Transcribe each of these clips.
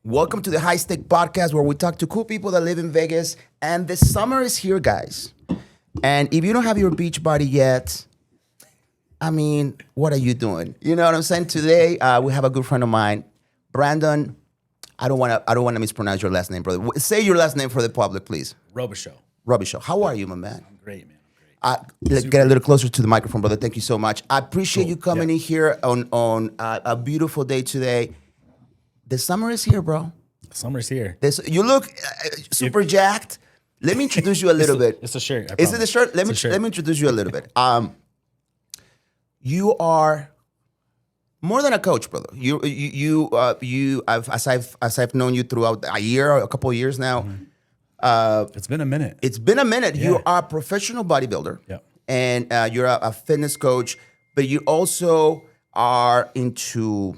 Welcome to the High Stake Podcast, where we talk to cool people that live in Vegas. And the summer is here, guys. And if you don't have your beach body yet, I mean, what are you doing? You know what I'm saying? Today, we have a good friend of mine, Brandon. I don't want to mispronounce your last name, brother. Say your last name for the public, please. Robichaux. Robichaux. How are you, my man? I'm great, man. Let's get a little closer to the microphone, brother. Thank you so much. I appreciate you coming in here on a beautiful day today. The summer is here, bro. Summer's here. You look super jacked. Let me introduce you a little bit. It's a shirt. Is it the shirt? Let me introduce you a little bit. You are more than a coach, brother. As I've known you throughout a couple of years now. It's been a minute. It's been a minute. Yeah. You are a professional bodybuilder. Yep. And you're a fitness coach, but you also are into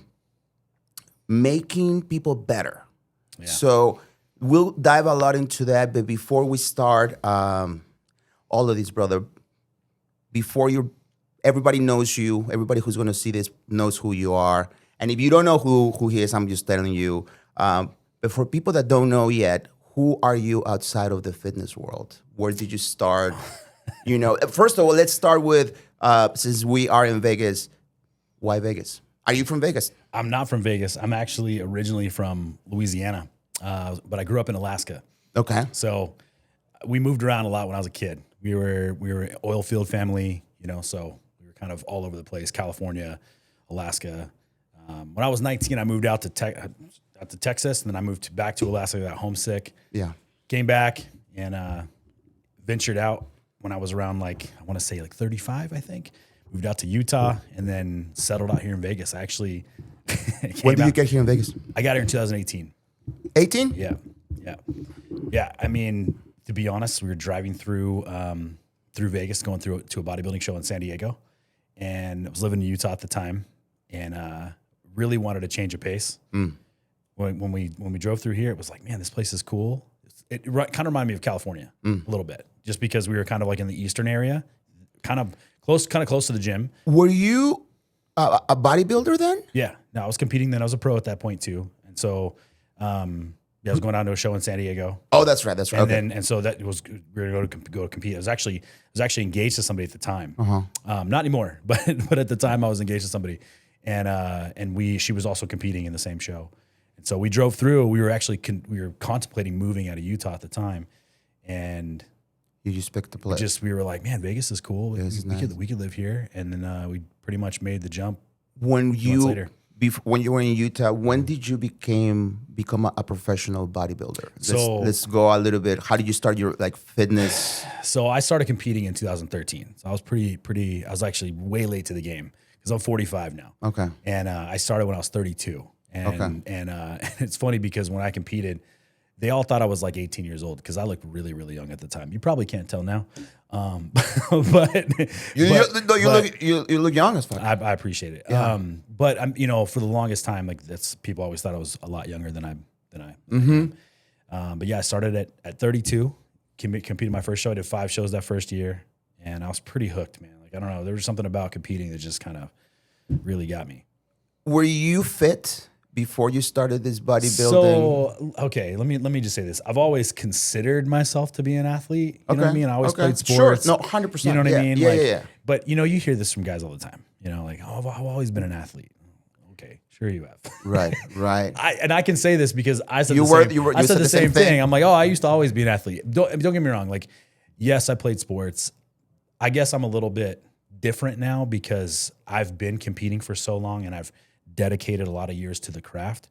making people better. Yeah. So we'll dive a lot into that. But before we start, all of this, brother, everybody knows you. Everybody who's going to see this knows who you are. And if you don't know who he is, I'm just telling you. But for people that don't know yet, who are you outside of the fitness world? Where did you start? First of all, let's start with, since we are in Vegas, why Vegas? Are you from Vegas? I'm not from Vegas. I'm actually originally from Louisiana, but I grew up in Alaska. Okay. So we moved around a lot when I was a kid. We were an oil field family, so we were kind of all over the place, California, Alaska. When I was 19, I moved out to Texas, and then I moved back to Alaska, got homesick. Yeah. Came back and ventured out when I was around 35, I think. Moved out to Utah and then settled out here in Vegas. I actually When did you get here in Vegas? I got here in 2018. 18? Yeah. I mean, to be honest, we were driving through Vegas, going to a bodybuilding show in San Diego, and I was living in Utah at the time, and really wanted to change a pace. When we drove through here, it was like, man, this place is cool. It kind of reminded me of California a little bit, just because we were kind of like in the eastern area, kind of close to the gym. Were you a bodybuilder then? Yeah, no, I was competing then. I was a pro at that point too, and so I was going down to a show in San Diego. Oh, that's right. And okay. then so that was we were going to go compete. I was actually engaged to somebody at the time. Not anymore, but at the time I was engaged to somebody, and she was also competing in the same show. And so we drove through. We were contemplating moving out of Utah at the time, and you just picked the place. We were like, man, Vegas is cool. We could live here, and then we pretty much made the jump. When you were in Utah, when did you become a professional bodybuilder? Let's go a little bit. How did you start your fitness? So I started competing in 2013. So I was I was actually way late to the game because I'm 45 now. Okay. And I started when I was 32. And it's funny because when I competed, they all thought I was like 18 years old because I looked really, really young at the time. You probably can't tell now, but you look young as fuck. I appreciate it. Yeah. But I'm, for the longest time, people always thought I was a lot younger than I am. But yeah, I started at 32, competed my first show. I did 5 shows that first year, and I was pretty hooked, man. I don't know, there was something about competing that just kind of really got me. Were you fit before you started this bodybuilding? So, okay, let me just say this. I've always considered myself to be an athlete. You know what I mean? I always played sports. Sure. No, 100%. You know what I mean? Yeah. But, you hear this from guys all the time. I've always been an athlete. Okay, sure you have. Right. I can say this because I said the same thing. I'm like, I used to always be an athlete. Don't get me wrong. Yes, I played sports. I guess I'm a little bit different now because I've been competing for so long and I've dedicated a lot of years to the craft.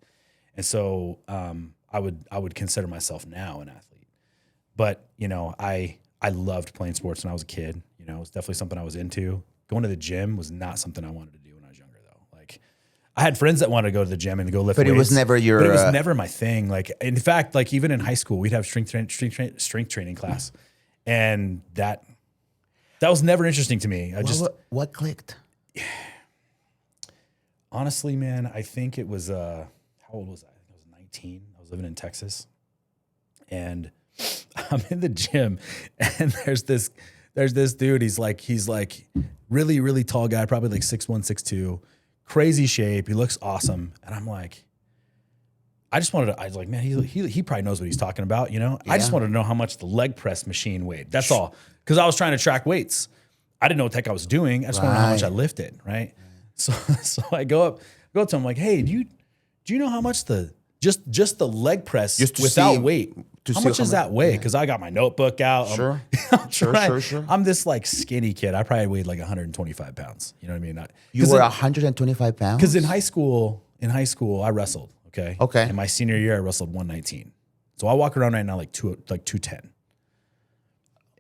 And so I would consider myself now an athlete. But, I loved playing sports when I was a kid. It was definitely something I was into. Going to the gym was not something I wanted to do when I was younger, though. I had friends that wanted to go to the gym and go lift weights. But it was never But it was never my thing. In fact, even in high school, we'd have strength training class. And that was never interesting to me. What clicked? Honestly, man, I think it was, how old was I? I think I was 19. I was living in Texas. And I'm in the gym and there's this dude. He's like really, really tall guy, probably 6'1", 6'2", crazy shape. He looks awesome. And I'm like, I just wanted to, I was like, man, he probably knows what he's talking about, you know? I just wanted to know how much the leg press machine weighed. That's all. Because I was trying to track weights. I didn't know what the heck I was doing. I just wanted to know how much I lifted, right? So I go up to him like, hey, do you know how much just the leg press without weight? How much does that weigh? Because I got my notebook out. Sure. Sure. I'm this like skinny kid. I probably weighed like 125 pounds. You know what I mean? You were 125 pounds? Because in high school, I wrestled. Okay. In my senior year, I wrestled 119. So I walk around right now like 210.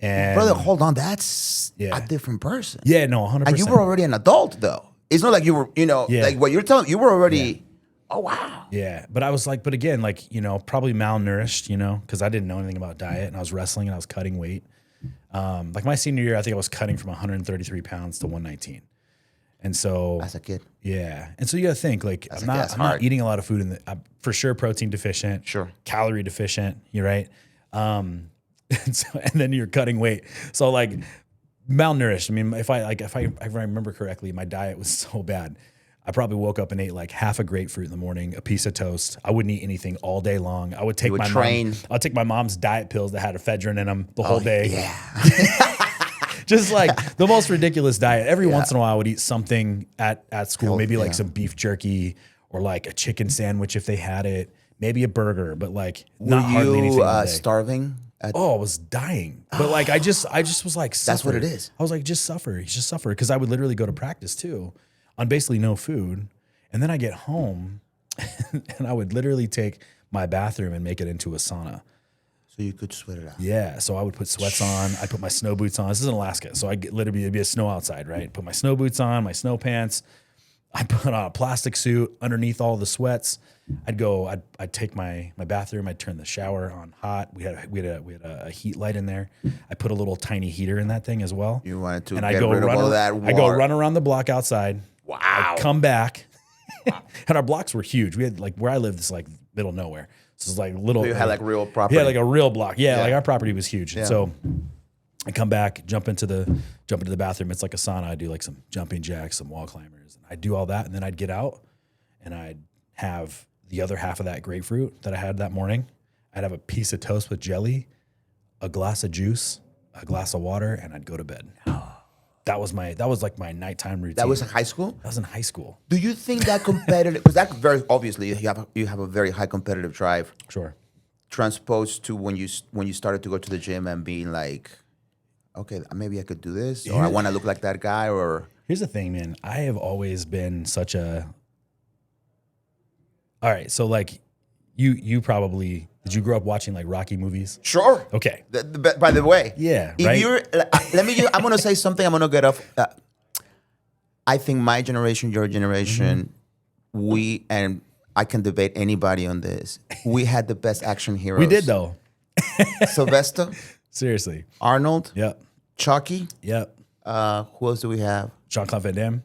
And brother, hold on. That's a different person. Yeah, no, 100%. And you were already an adult, though. It's not like you were, like what you're telling. You were already. Oh wow. Yeah, but I was like, but again, like probably malnourished, because I didn't know anything about diet, and I was wrestling and I was cutting weight. Like my senior year, I think I was cutting from 133 pounds to 119. And so as a kid, and so you got to think like I'm not eating a lot of food I'm for sure protein deficient, calorie deficient. You're right, and then you're cutting weight. So like malnourished. I mean, if I remember correctly, my diet was so bad. I probably woke up and ate like half a grapefruit in the morning, a piece of toast. I wouldn't eat anything all day long. I would take I'll take my mom's diet pills that had ephedrine in them the whole day. Yeah. Just like the most ridiculous diet. Every once in a while I would eat something at school, maybe like some beef jerky or like a chicken sandwich if they had it, maybe a burger, but like not hardly anything all day. Were you starving? I was dying. But like I just was like, suffer. That's what it is. I was like, just suffer. Because I would literally go to practice too on basically no food. And then I get home and I would literally take my bathroom and make it into a sauna. So you could sweat it out. Yeah. So I would put sweats on. I put my snow boots on. This is in Alaska. So it'd be a snow outside, right? Put my snow boots on, my snow pants. I put on a plastic suit underneath all the sweats. I'd take my bathroom. I'd turn the shower on hot. We had a heat light in there. I put a little tiny heater in that thing as well. You wanted to get rid of all that water. I go run around the block outside. Wow. I'd come back. And our blocks were huge. We had like where I lived is like middle of nowhere. So it's like little. So you had like real property. Yeah, like a real block. Yeah, like our property was huge. Yeah. So I come back, jump into the bathroom. It's like a sauna. I do like some jumping jacks, some wall climbers. And I'd do all that, and then I'd get out, and I'd have the other half of that grapefruit that I had that morning. I'd have a piece of toast with jelly, a glass of juice, a glass of water, and I'd go to bed. That was like my nighttime routine. That was in high school? That was in high school. Do you think that competitive, because that very obviously you have a very high competitive drive. Sure. Transposed to when you started to go to the gym and being like, okay, maybe I could do this, or I want to look like that guy, or. Here's the thing, man. I have always been such a. All right, so like, you probably did you grow up watching like Rocky movies? Sure. Okay. By the way, yeah. If you're, I'm gonna say something. I'm gonna get off. I think my generation, your generation, and I can debate anybody on this. We had the best action heroes. We did though. Sylvester. Seriously. Arnold. Yep. Chucky. Yep. Who else do we have? Jean-Claude Van Damme.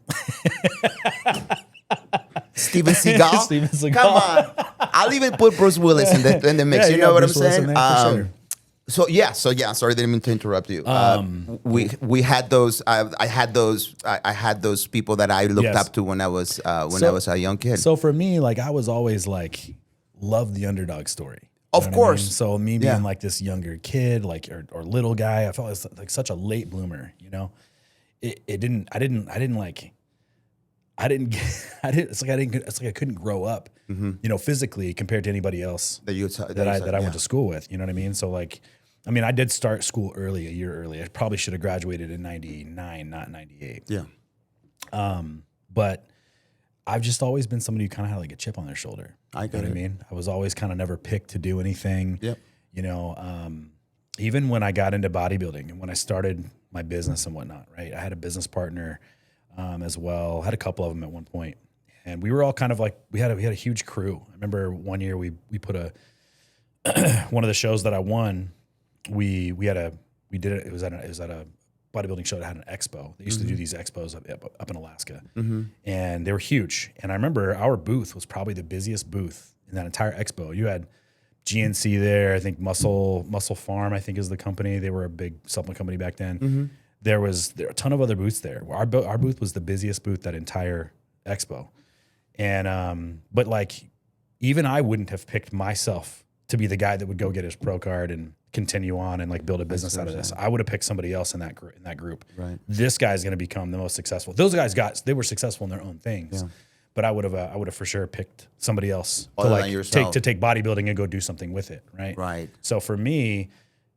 Steven Seagal. Steven Seagal. Come on. I'll even put Bruce Willis in the mix. Yeah, you know what I'm Bruce saying? Sure. So yeah. Sorry, didn't mean to interrupt you. We had those. I had those people that I looked up to when I was a young kid. So for me, like I was always like loved the underdog story. Of course. I mean? So me being like this younger kid, like or little guy, I felt like such a late bloomer. You know, It's like I couldn't grow up, physically compared to anybody else that I went to school with. You know what I mean? So like, I mean, I did start school a year early. I probably should have graduated in 99, not 98. Yeah. But I've just always been somebody who kind of had like a chip on their shoulder. I get it. You know what I mean? I was always kind of never picked to do anything. Yep. You know, even when I got into bodybuilding and when I started my business and whatnot, right? I had a business partner as well. I had a couple of them at one point. And we were all kind of like, we had a huge crew. I remember one year we put one of the shows that I won, we did it. It was at a bodybuilding show that had an expo. They used to do these expos up in Alaska, and they were huge. And I remember our booth was probably the busiest booth in that entire expo. You had GNC there. I think Muscle Farm, I think is the company. They were a big supplement company back then. There were a ton of other booths there. Our booth was the busiest booth that entire expo. And but like even I wouldn't have picked myself to be the guy that would go get his pro card and continue on and like build a business out of this. I would have picked somebody else in that group. Right. This guy's going to become the most successful. Those guys they were successful in their own things, but I would have for sure picked somebody else to like take bodybuilding and go do something with it. Right. Right. So for me,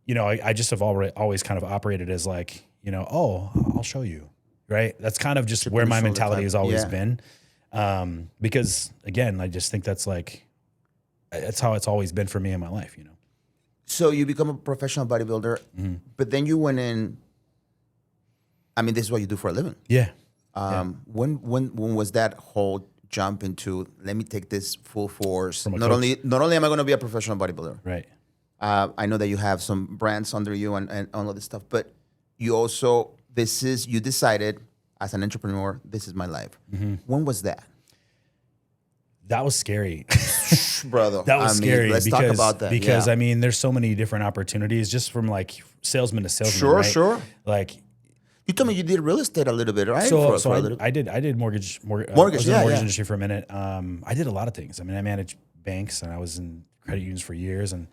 you know, I just have always kind of operated as like, you know, oh, I'll show you. Right. That's kind of just where my mentality has always been. Because again, I just think that's how it's always been for me in my life, you know. So you become a professional bodybuilder, but then you went in. I mean, this is what you do for a living. Yeah. When was that whole jump into let me take this full force? Not coach. only am I going to be a professional bodybuilder, Right. I know that you have some brands under you and all of this stuff, but you also you decided as an entrepreneur, this is my life. When was that? That was scary. Brother. That was scary. Let's talk about that. Because I mean, there's so many different opportunities just from like salesman to salesman. Sure, right? sure. Like you told me you did real estate a little bit, right? I did mortgage. I was in the mortgage industry for a minute. I did a lot of things. I mean, I managed banks and I was in credit unions for years and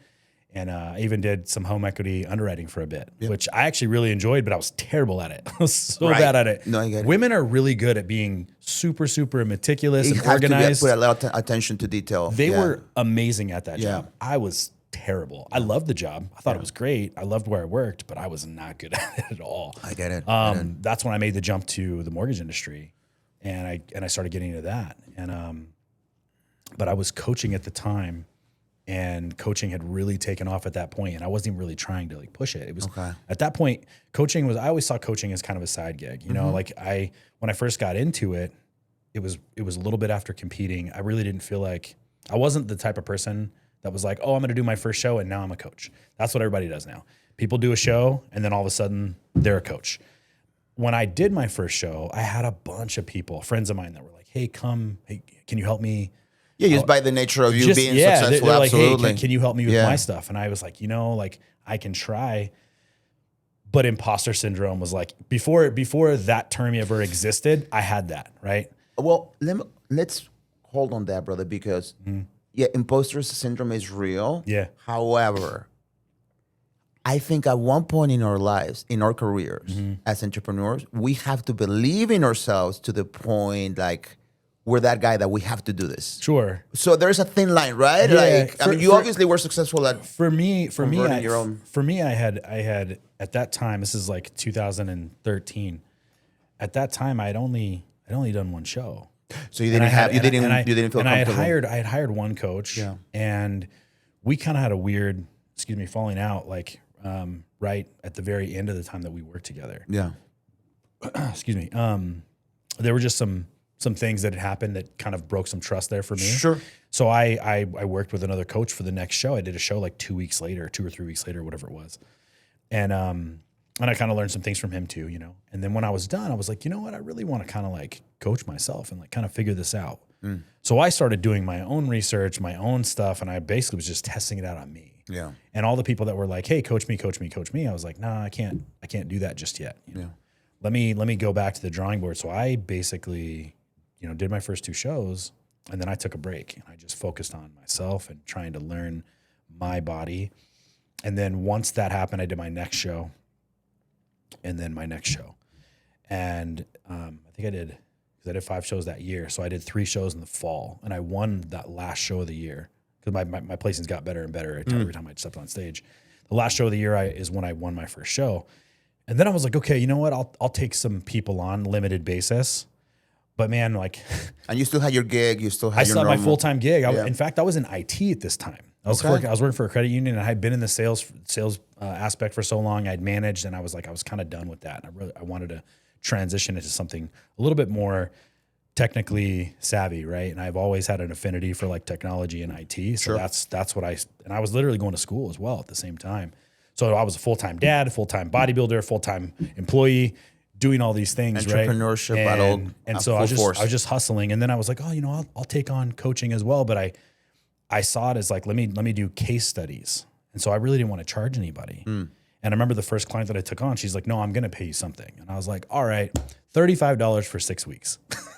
I even did some home equity underwriting for a bit, which I actually really enjoyed, but I was terrible at it. I was so bad at it. No, I get it. Women are really good at being super, super meticulous and organized. Put a lot of attention to detail. They were amazing at that job. I was terrible. I loved the job. I thought it was great. I loved where I worked, but I was not good at it at all. I get it. That's when I made the jump to the mortgage industry, and I started getting into that. And but I was coaching at the time. And coaching had really taken off at that point, and I wasn't even really trying to like push it. It was at that point, coaching was. I always saw coaching as kind of a side gig, you know. Like when I first got into it, it was a little bit after competing. I really didn't feel like I wasn't the type of person that was like, oh, I'm going to do my first show and now I'm a coach. That's what everybody does now. People do a show and then all of a sudden they're a coach. When I did my first show, I had a bunch of people, friends of mine, that were like, hey, can you help me? Yeah, just by the nature of you being successful, they're absolutely. Like, hey, can you help me with my stuff? And I was like, you know, like I can try. But imposter syndrome was like, before that term ever existed, I had that, right? Well, let's hold on that, brother, because imposter syndrome is real. Yeah. However, I think at one point in our lives, in our careers as entrepreneurs, we have to believe in ourselves to the point like, we're that guy that we have to do this. Sure. So there's a thin line, right? Yeah, I mean, you obviously were successful at for me, I had at that time. This is like 2013. At that time, I'd only done one show. So you didn't feel comfortable. I had hired one coach, and we kind of had a weird, falling out. Like right at the very end of the time that we worked together. Yeah. There were just some things that had happened that kind of broke some trust there for me. Sure. So I worked with another coach for the next show. I did a show like 2 weeks later, 2 or 3 weeks later, whatever it was. And I kind of learned some things from him too, you know. And then when I was done, I was like, you know what? I really want to kind of like coach myself and like kind of figure this out. So I started doing my own research, my own stuff, and I basically was just testing it out on me. Yeah. And all the people that were like, hey, coach me. I was like, nah, I can't do that just yet. You know? Let me go back to the drawing board. So I basically, you know, did my first 2 shows, and then I took a break and I just focused on myself and trying to learn my body. And then once that happened, I did my next show and then my next show. And I think I did 5 shows that year. So I did 3 shows in the fall, and I won that last show of the year because my placings got better and better every time I stepped on stage. The last show of the year is when I won my first show. And then I was like, okay, you know what? I'll take some people on limited basis. But man, like, and you still had your gig. You still had your my full-time gig. In fact, I was in IT at this time. I was working for a credit union, and I had been in the sales aspect for so long. I'd managed, and I was kind of done with that. And I wanted to transition into something a little bit more technically savvy, right? And I've always had an affinity for like technology and IT. So that's what I was literally going to school as well at the same time. So I was a full-time dad, full-time bodybuilder, full-time employee, doing all these things, entrepreneurship, right? And so I was just hustling. And then I was like, oh, you know, I'll take on coaching as well. But I saw it as like, let me do case studies. And so I really didn't want to charge anybody. And I remember the first client that I took on, she's like, no, I'm going to pay you something. And I was like, all right, $35 for 6 weeks.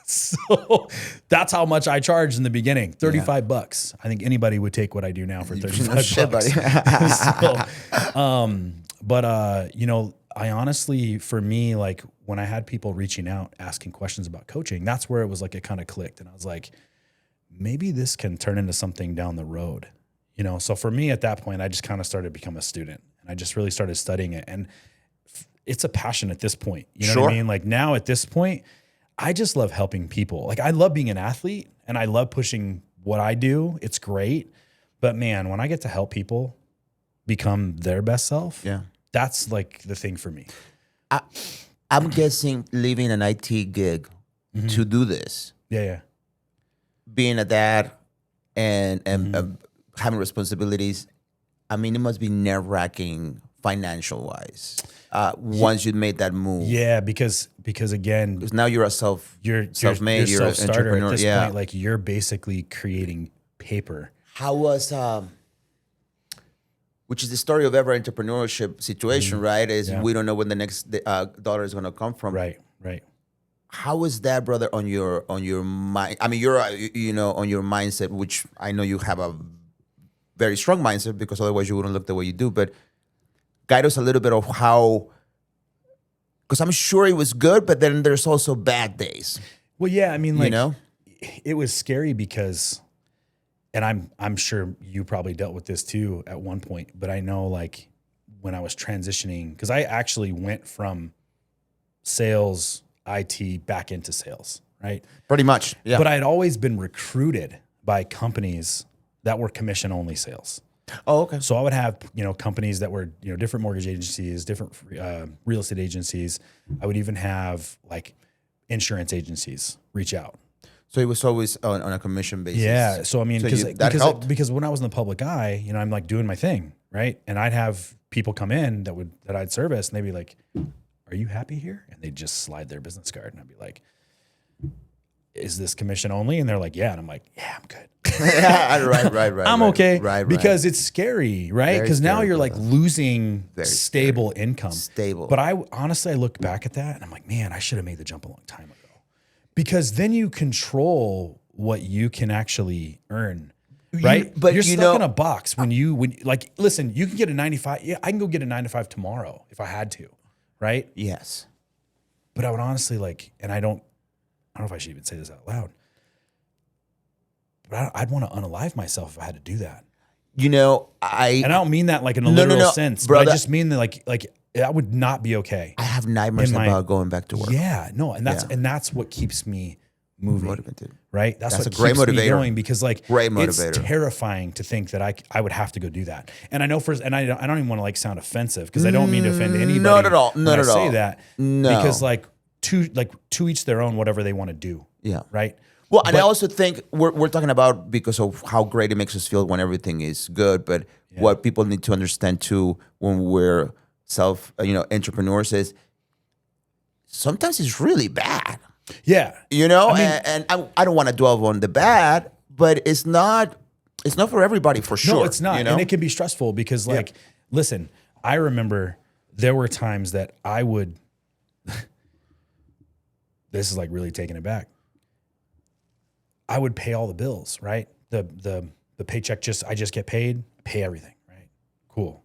So that's how much I charged in the beginning, $35. I think anybody would take what I do now for $35. You know, I honestly, for me, like when I had people reaching out, asking questions about coaching, that's where it was like, it kind of clicked. And I was like, maybe this can turn into something down the road, you know? So for me at that point, I just kind of started to become a student and I just really started studying it. And it's a passion at this point. You know what I mean? Like now at this point, I just love helping people. Like I love being an athlete and I love pushing what I do. It's great. But man, when I get to help people become their best self, that's like the thing for me. I'm guessing leaving an IT gig to do this. Yeah. Being a dad and having responsibilities, I mean, it must be nerve-wracking financial wise. Once you made that move. Yeah, because again, because now you're self-made, you're an entrepreneur. At this point, like you're basically creating paper. How was which is the story of every entrepreneurship situation, right? Is we don't know when the next dollar is going to come from. Right. How was that, brother, on your mind? I mean, you're on your mindset, which I know you have a very strong mindset because otherwise you wouldn't look the way you do. But guide us a little bit of how, because I'm sure it was good, but then there's also bad days. Well, yeah, I mean, like, it was scary because, and I'm sure you probably dealt with this too at one point, but I know like when I was transitioning, because I actually went from sales, IT back into sales, right? Pretty much, yeah. But I had always been recruited by companies that were commission-only sales. Oh, okay. So I would have, companies that were, different mortgage agencies, different real estate agencies. I would even have like insurance agencies reach out. So it was always on a commission basis. Yeah. So I mean, because when I was in the public eye, I'm like doing my thing, right? And I'd have people come in that I'd service, and they'd be like, "Are you happy here?" And they'd just slide their business card, and I'd be like, "Is this commission only?" And they're like, "Yeah." And I'm like, "Yeah, I'm good." Right. I'm okay. Right. Because it's scary, right? Because now you're like losing stable income. But I honestly look back at that and I'm like, man, I should have made the jump a long time ago. Because then you control what you can actually earn. Right? But you're stuck in a box when listen, you can get a 9-to-5. Yeah, I can go get a 9-to-5 tomorrow if I had to. Right? Yes. But I would honestly and I don't know if I should even say this out loud. But I'd want to unalive myself if I had to do that. And I don't mean that like in a literal sense, brother, but I just mean that like that would not be okay. I have nightmares about going back to work. Yeah, no, and that's what keeps me moving. Motivated. Right? That's what a great keeps motivator. me going because great it's motivator. Terrifying to think that I would have to go do that. And I know and I don't even want to sound offensive because I don't mean to offend anybody. Not at all. Not at all. I say that because to each their own, whatever they want to do. Yeah. Right. Well, and I also think we're talking about because of how great it makes us feel when everything is good, but what people need to understand too when we're entrepreneurs is sometimes it's really bad. Yeah. And I don't want to dwell on the bad, but it's not for everybody for sure. No, it's not. And it can be stressful because listen, I remember there were times that I would this is like really taking it back. I would pay all the bills, right? The paycheck I just get paid, pay everything, right? Cool.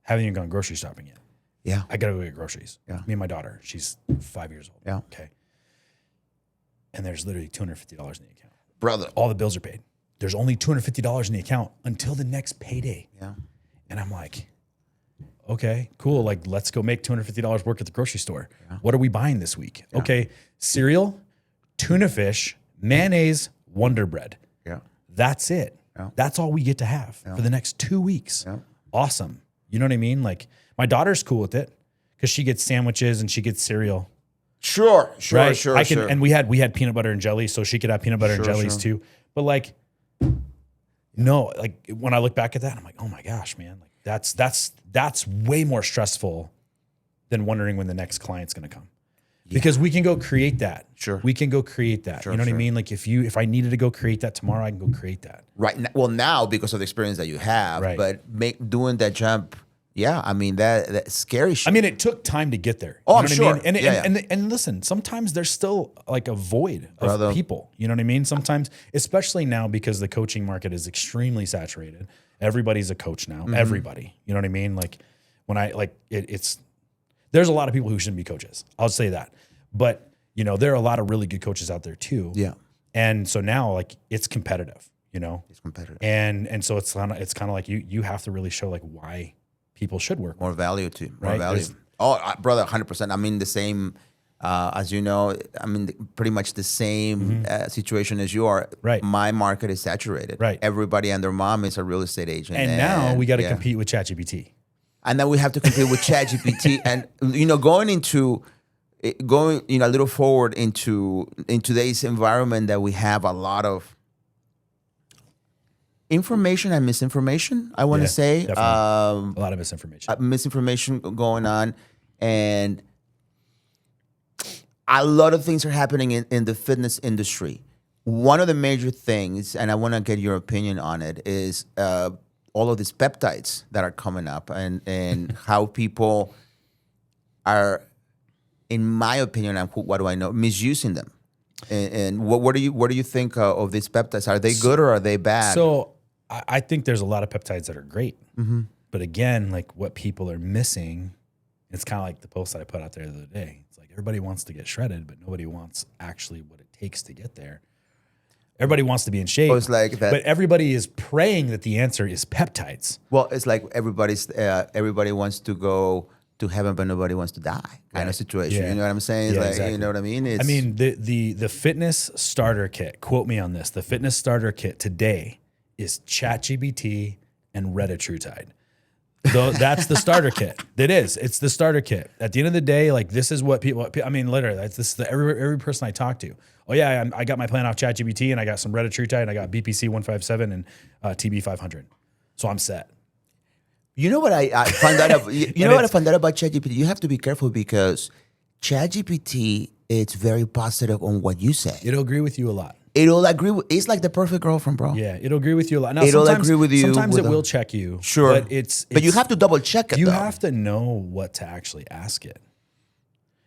Haven't even gone grocery shopping yet. Yeah. I gotta go get groceries. Yeah. Me and my daughter, she's 5 years old. Yeah. Okay. And there's literally $250 in the account. Brother. All the bills are paid. There's only $250 in the account until the next payday. Yeah. And I'm like, okay, cool. Like, let's go make $250 work at the grocery store. Yeah. What are we buying this week? Yeah. Okay. Cereal, tuna fish, mayonnaise, Wonder Bread. Yeah. That's it. Yeah. That's all we get to have for the next 2 weeks. Yeah. Awesome. You know what I mean? Like my daughter's cool with it because she gets sandwiches and she gets cereal. Sure. Right? And we had peanut butter and jelly, so she could have peanut butter and jellies too. But like, no, like when I look back at that, I'm like, oh my gosh, man, like that's way more stressful than wondering when the next client's going to come. Because we can go create that. Sure. We can go create that. You know what I mean? Like if I needed to go create that tomorrow, I can go create that. Right. Well, now because of the experience that you have, but doing that jump Yeah, I mean that scary shit. I mean, it took time to get there. Oh, You know I'm what sure. I mean? And listen, sometimes there's still like a void of people. You know what I mean? Sometimes, especially now because the coaching market is extremely saturated. Everybody's a coach now. Everybody. You know what I mean? Like when it's there's a lot of people who shouldn't be coaches. I'll say that. But you know, there are a lot of really good coaches out there too. Yeah. And so now like it's competitive. You know, it's competitive. And so it's kind of like you have to really show like why people should work more value to more right? value. Brother, 100%. I mean the same as you know. I mean pretty much the same situation as you are. Right. My market is saturated. Right. Everybody and their mom is a real estate agent. And now we got to compete with ChatGPT. And then we have to compete with ChatGPT. And you know, going you know a little forward into in today's environment that we have a lot of information and misinformation, I want to say. A lot of misinformation. Misinformation going on. And a lot of things are happening in the fitness industry. One of the major things, and I want to get your opinion on it, is all of these peptides that are coming up and how people are, in my opinion, and what do I know, misusing them. And what do you think of these peptides? Are they good or are they bad? So I think there's a lot of peptides that are great. But again, like what people are missing, it's kind of like the post that I put out there the other day. It's like everybody wants to get shredded, but nobody wants actually what it takes to get there. Everybody wants to be in shape, it's like that. But everybody is praying that the answer is peptides. Well, it's like everybody wants to go to heaven, but nobody wants to die kind of situation. You know what I'm saying? Like, exactly. You know what I mean? I mean, the fitness starter kit, quote me on this, the fitness starter kit today is ChatGPT and Retatrutide. That's the starter kit. It is. It's the starter kit. At the end of the day, like this is what people, I mean, literally, this is every person I talk to. Oh yeah, I got my plan off ChatGPT and I got some Retatrutide and I got BPC 157 and TB 500. So I'm set. You know what I found out? You know what I found out about ChatGPT? You have to be careful because ChatGPT, it's very positive on what you say. It'll agree with you a lot. It'll agree with. It's like the perfect girlfriend, bro. Yeah, it'll agree with you a lot. Now, it'll agree with you. Sometimes it will check you. Sure, but you have to double check it. You have to know what to actually ask it.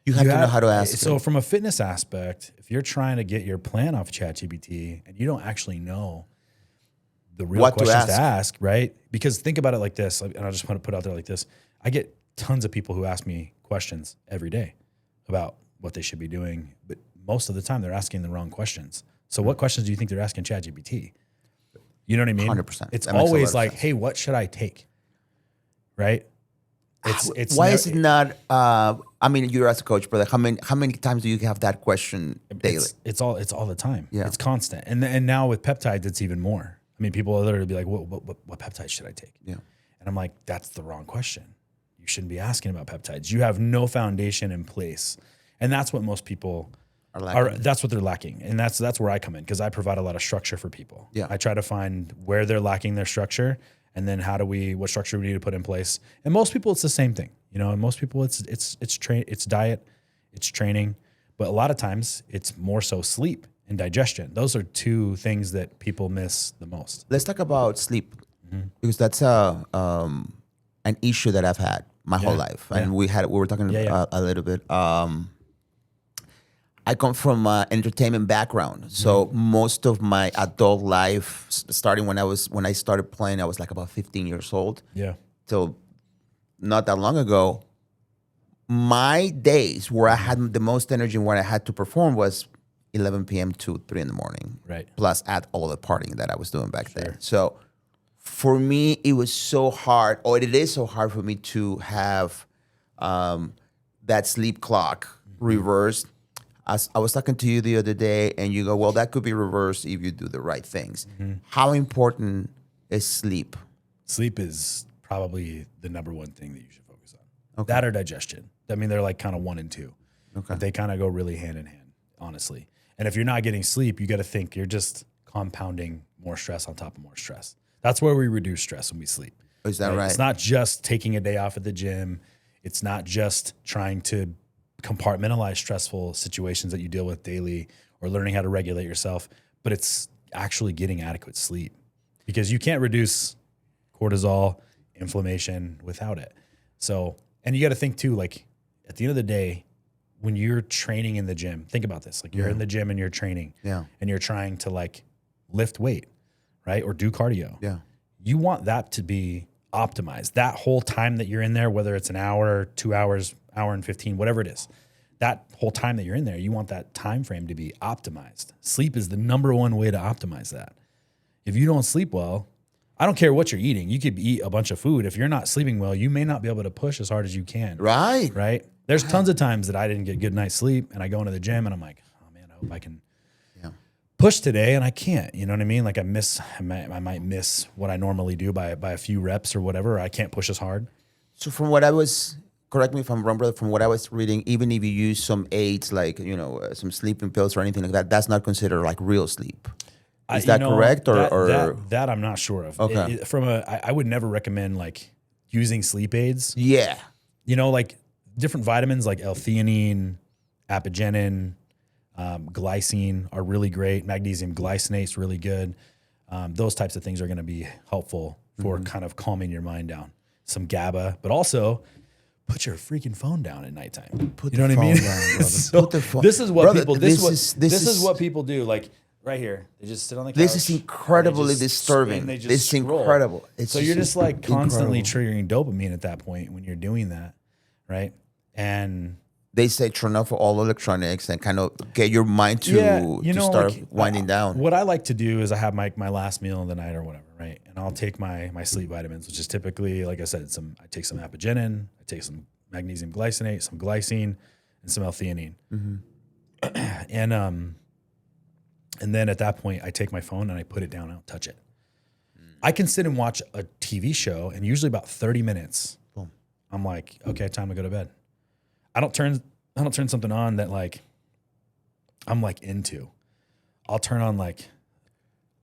You have to know how to ask it. So from a fitness aspect, if you're trying to get your plan off ChatGPT and you don't actually know the real questions to ask, right? Because think about it like this, and I just want to put it out there like this. I get tons of people who ask me questions every day about what they should be doing, but most of the time they're asking the wrong questions. So what questions do you think they're asking ChatGPT? You know what I mean? 100%. It's always like, hey, what should I take? Right? It's why is it not? I mean, you're as a coach, brother. How many times do you have that question daily? It's all the time. Yeah. It's constant. And now with peptides, it's even more. I mean, people will literally be like, what peptides should I take? Yeah. And I'm like, that's the wrong question. You shouldn't be asking about peptides. You have no foundation in place, and that's what most people that's what they're lacking. And that's where I come in, because I provide a lot of structure for people. Yeah. I try to find where they're lacking their structure, and then what structure we need to put in place. And most people, it's the same thing. You know, and most people it's diet, it's training, but a lot of times it's more so sleep and digestion. Those are two things that people miss the most. Let's talk about sleep, because that's an issue that I've had my whole life, and we were talking a little bit. I come from an entertainment background, so most of my adult life, starting when I started playing, I was like about 15 years old. Yeah. So not that long ago, my days where I had the most energy and where I had to perform was 11 p.m. to 3 in the morning. Right. Plus add all the partying that I was doing back then. So for me, it was so hard, or it is so hard for me to have that sleep clock reversed. I was talking to you the other day, and you go, well, that could be reversed if you do the right things. How important is sleep? Sleep is probably the number one thing that you should focus on. Okay. That or digestion. I mean, they're like kind of 1 and 2. Okay. They kind of go really hand in hand, honestly. And if you're not getting sleep, you got to think you're just compounding more stress on top of more stress. That's where we reduce stress when we sleep. Is that right? It's not just taking a day off at the gym. It's not just trying to compartmentalize stressful situations that you deal with daily or learning how to regulate yourself, but it's actually getting adequate sleep, because you can't reduce cortisol inflammation without it. So, and you got to think too, like at the end of the day, when you're training in the gym, think about this. Like you're in the gym and you're training and you're trying to like lift weight, right? Or do cardio. Yeah. You want that to be optimized. That whole time that you're in there, whether it's an hour, 2 hours, hour and 15, whatever it is, that whole time that you're in there, you want that time frame to be optimized. Sleep is the number one way to optimize that. If you don't sleep well, I don't care what you're eating. You could eat a bunch of food. If you're not sleeping well, you may not be able to push as hard as you can. Right. Right. There's tons of times that I didn't get a good night's sleep and I go into the gym and I'm like, oh man, I hope I can push today, and I can't. You know what I mean? Like I might miss what I normally do by a few reps or whatever. Or I can't push as hard. So from what I was, correct me if I'm wrong, brother, from what I was reading, even if you use some aids like, some sleeping pills or anything like that, that's not considered like real sleep. Is that correct? Or that I'm not sure of. Okay. I would never recommend like using sleep aids. Yeah. Like different vitamins like L-theanine, apigenin, glycine are really great. Magnesium glycinate's really good. Those types of things are going to be helpful for kind of calming your mind down. Some GABA, but also put your freaking phone down at nighttime. You know what I mean? So this is what people. This is what people do. Like right here, they just sit on the couch. This is incredibly disturbing. This is incredible. So you're just like constantly triggering dopamine at that point when you're doing that, right? And they say turn off all electronics and kind of get your mind to start like, winding down. What I like to do is I have my last meal of the night or whatever, right? And I'll take my sleep vitamins, which is typically, like I said, I take some apigenin, I take some magnesium glycinate, some glycine, and some L-theanine. And then at that point, I take my phone and I put it down. I don't touch it. I can sit and watch a TV show, and usually about 30 minutes, boom, I'm like, okay, time to go to bed. I don't turn something on that like I'm like into. I'll turn on like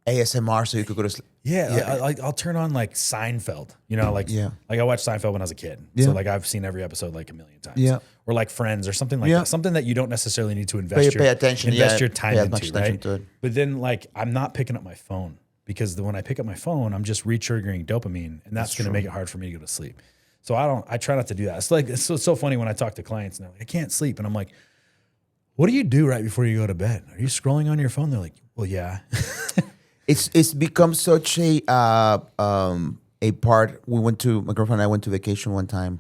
ASMR so you could go to sleep. Yeah. I'll turn on like Seinfeld. Like I watched Seinfeld when I was a kid. Yeah. So like I've seen every episode like a million times. Yeah. Or like Friends or something like that. Something that you don't necessarily need to invest your time into, right? But then like I'm not picking up my phone because when I pick up my phone, I'm just re-triggering dopamine, and that's going to make it hard for me to go to sleep. So I try not to do that. It's like, it's so funny when I talk to clients and they're like, I can't sleep. And I'm like, what do you do right before you go to bed? Are you scrolling on your phone? They're like, well, yeah. It's become such a part. My girlfriend and I went to vacation one time,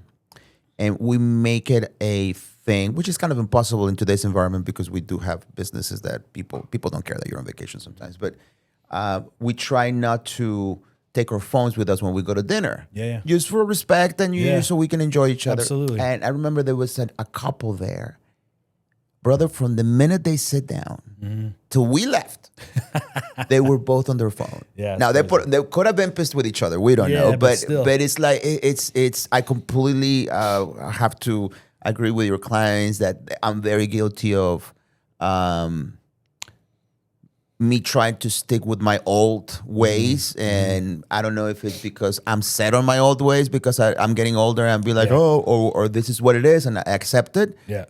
and we make it a thing, which is kind of impossible in today's environment because we do have businesses that people don't care that you're on vacation sometimes. But we try not to take our phones with us when we go to dinner. Yeah. Just for respect and so we can enjoy each other. Absolutely. And I remember there was a couple there. Brother, from the minute they sit down till we left, they were both on their phone. Yeah. Now they could have been pissed with each other. We don't know. But it's like it's I completely have to agree with your clients that I'm very guilty of me trying to stick with my old ways. And I don't know if it's because I'm set on my old ways because I'm getting older and be like, or this is what it is and I accept it. Yeah.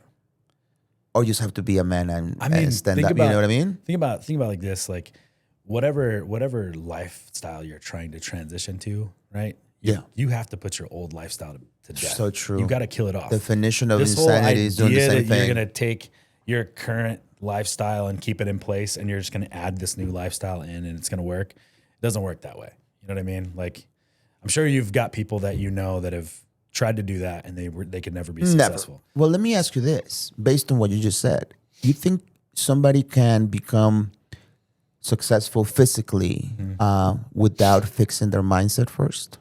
Or you just have to be a man and stand up. You know what I mean? Think about like this, like whatever lifestyle you're trying to transition to, right? You have to put your old lifestyle to death. So true. You got to kill it off. Definition of insanity is doing the same thing. You're going to take your current lifestyle and keep it in place, and you're just going to add this new lifestyle in, and it's going to work. It doesn't work that way. You know what I mean? Like, I'm sure you've got people that that have tried to do that, and they could never be successful. Never. Well, let me ask you this, based on what you just said. You think somebody can become successful physically without fixing their mindset first?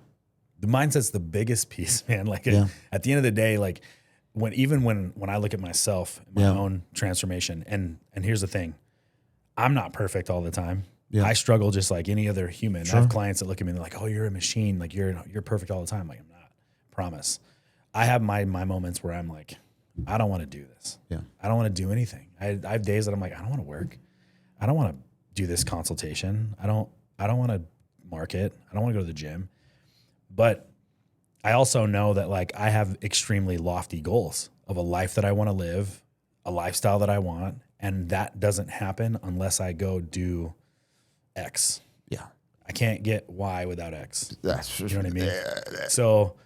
The mindset's the biggest piece, man. Like at the end of the day, like when I look at myself, my own transformation, and here's the thing, I'm not perfect all the time. Yeah. I struggle just like any other human. Sure. I have clients that look at me and they're like, "Oh, you're a machine. Like you're perfect all the time." Like I'm not. Promise. I have my moments where I'm like, I don't want to do this. Yeah. I don't want to do anything. I have days that I'm like, I don't want to work. I don't want to do this consultation. I don't want to market. I don't want to go to the gym. But I also know that like I have extremely lofty goals of a life that I want to live, a lifestyle that I want, and that doesn't happen unless I go do X. Yeah. I can't get Y without X. That's you know what I mean? So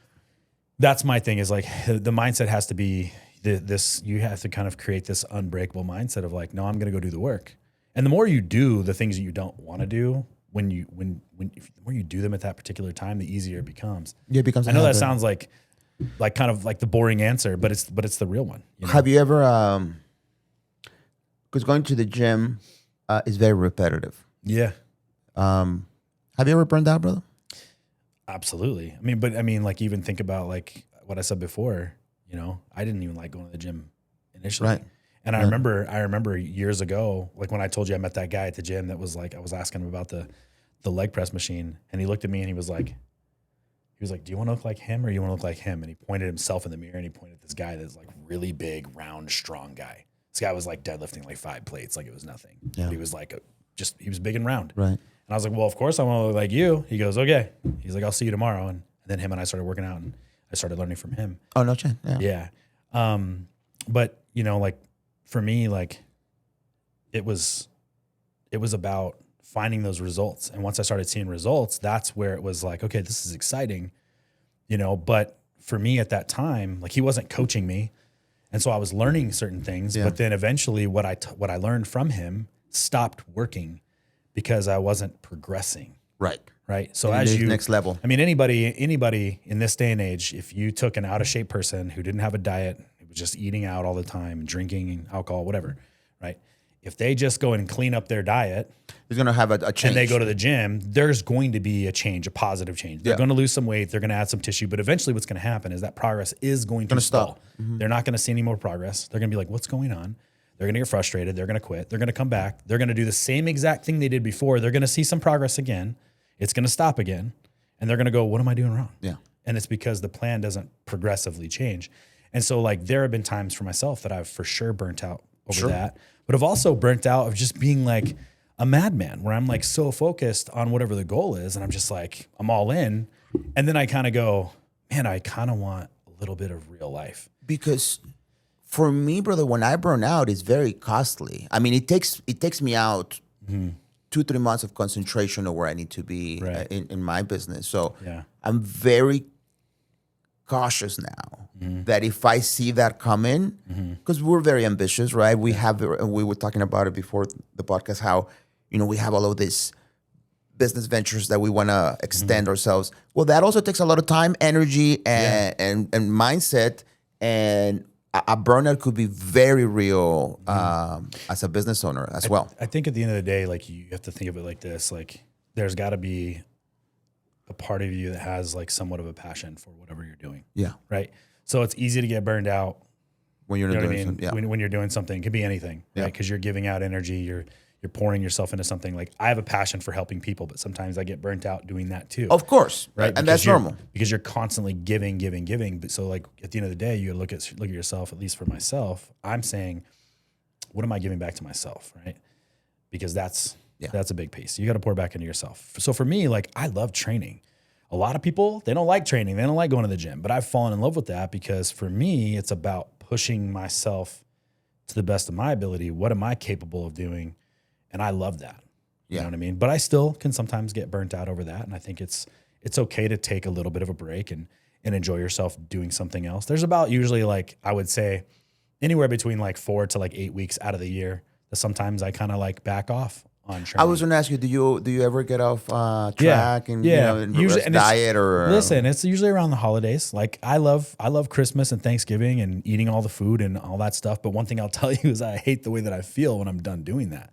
that's my thing is like the mindset has to be this, you have to kind of create this unbreakable mindset of like, no, I'm going to go do the work. And the more you do the things that you don't want to do, the more you do them at that particular time, the easier it becomes. Yeah, it becomes. I know that sounds like kind of like the boring answer, but it's the real one. You know? Have you ever, because going to the gym is very repetitive. Yeah. Have you ever burned out, brother? Absolutely. I mean, like even think about like what I said before, you know, I didn't even like going to the gym initially. Right. And I remember years ago, like when I told you I met that guy at the gym that was like, I was asking him about the leg press machine, and he looked at me and he was like, do you want to look like him or you want to look like him? And he pointed himself in the mirror and he pointed at this guy that's like really big, round, strong guy. This guy was like deadlifting like 5 plates, like it was nothing. Yeah. But he was like, he was big and round. Right. And I was like, well, of course I want to look like you. He goes, okay. He's like, I'll see you tomorrow. And then him and I started working out and I started learning from him. Oh, no chance. Yeah. But you know, like for me, like it was about finding those results. And once I started seeing results, that's where it was like, okay, this is exciting, you know, but for me at that time, like he wasn't coaching me. And so I was learning certain things, but then eventually what I learned from him stopped working because I wasn't progressing. Right. Right. So next level. I mean, anybody in this day and age, if you took an out of shape person who didn't have a diet, who was just eating out all the time, drinking alcohol, whatever, right? If they just go and clean up their diet, there's going to have a change. And they go to the gym, there's going to be a change, a positive change. They're going to lose some weight. They're going to add some tissue. But eventually what's going to happen is that progress is going to stall. Mm-hmm. They're not going to see any more progress. They're going to be like, what's going on? They're going to get frustrated. They're going to quit. They're going to come back. They're going to do the same exact thing they did before. They're going to see some progress again. It's going to stop again. And they're going to go, what am I doing wrong? Yeah. And it's because the plan doesn't progressively change. And so like there have been times for myself that I've for sure burnt out over that. But I've also burnt out of just being like a madman where I'm like so focused on whatever the goal is. And I'm just like, I'm all in. And then I kind of go, man, I kind of want a little bit of real life. Because for me, brother, when I burn out, it's very costly. I mean, it takes me out 2-3 months of concentration of where I need to be in my business. So I'm very cautious now that if I see that coming, because we're very ambitious, right? We were talking about it before the podcast, how, you know, we have all of these business ventures that we want to extend ourselves. Well, that also takes a lot of time, energy, and mindset, and a burnout could be very real as a business owner as well. I think at the end of the day, like you have to think of it like this, like there's got to be a part of you that has like somewhat of a passion for whatever you're doing. Yeah. Right. So it's easy to get burned out when you're doing something. Yeah. When you're doing something, it could be anything, right? Because you're giving out energy, you're pouring yourself into something. Like I have a passion for helping people, but sometimes I get burnt out doing that too. Of course. Right. And that's normal. Because you're constantly giving. But so like at the end of the day, you look at yourself, at least for myself, I'm saying, what am I giving back to myself? Right. Because that's a big piece. You got to pour back into yourself. So for me, like I love training. A lot of people, they don't like training. They don't like going to the gym, but I've fallen in love with that because for me, it's about pushing myself to the best of my ability. What am I capable of doing? And I love that. You know what I mean? But I still can sometimes get burnt out over that. And I think it's okay to take a little bit of a break and enjoy yourself doing something else. There's about usually like, I would say anywhere between like 4 to like 8 weeks out of the year that sometimes I kind of like back off on training. I was going to ask you, do you ever get off track and usually and diet or? Listen, it's usually around the holidays. Like I love Christmas and Thanksgiving and eating all the food and all that stuff. But one thing I'll tell you is I hate the way that I feel when I'm done doing that.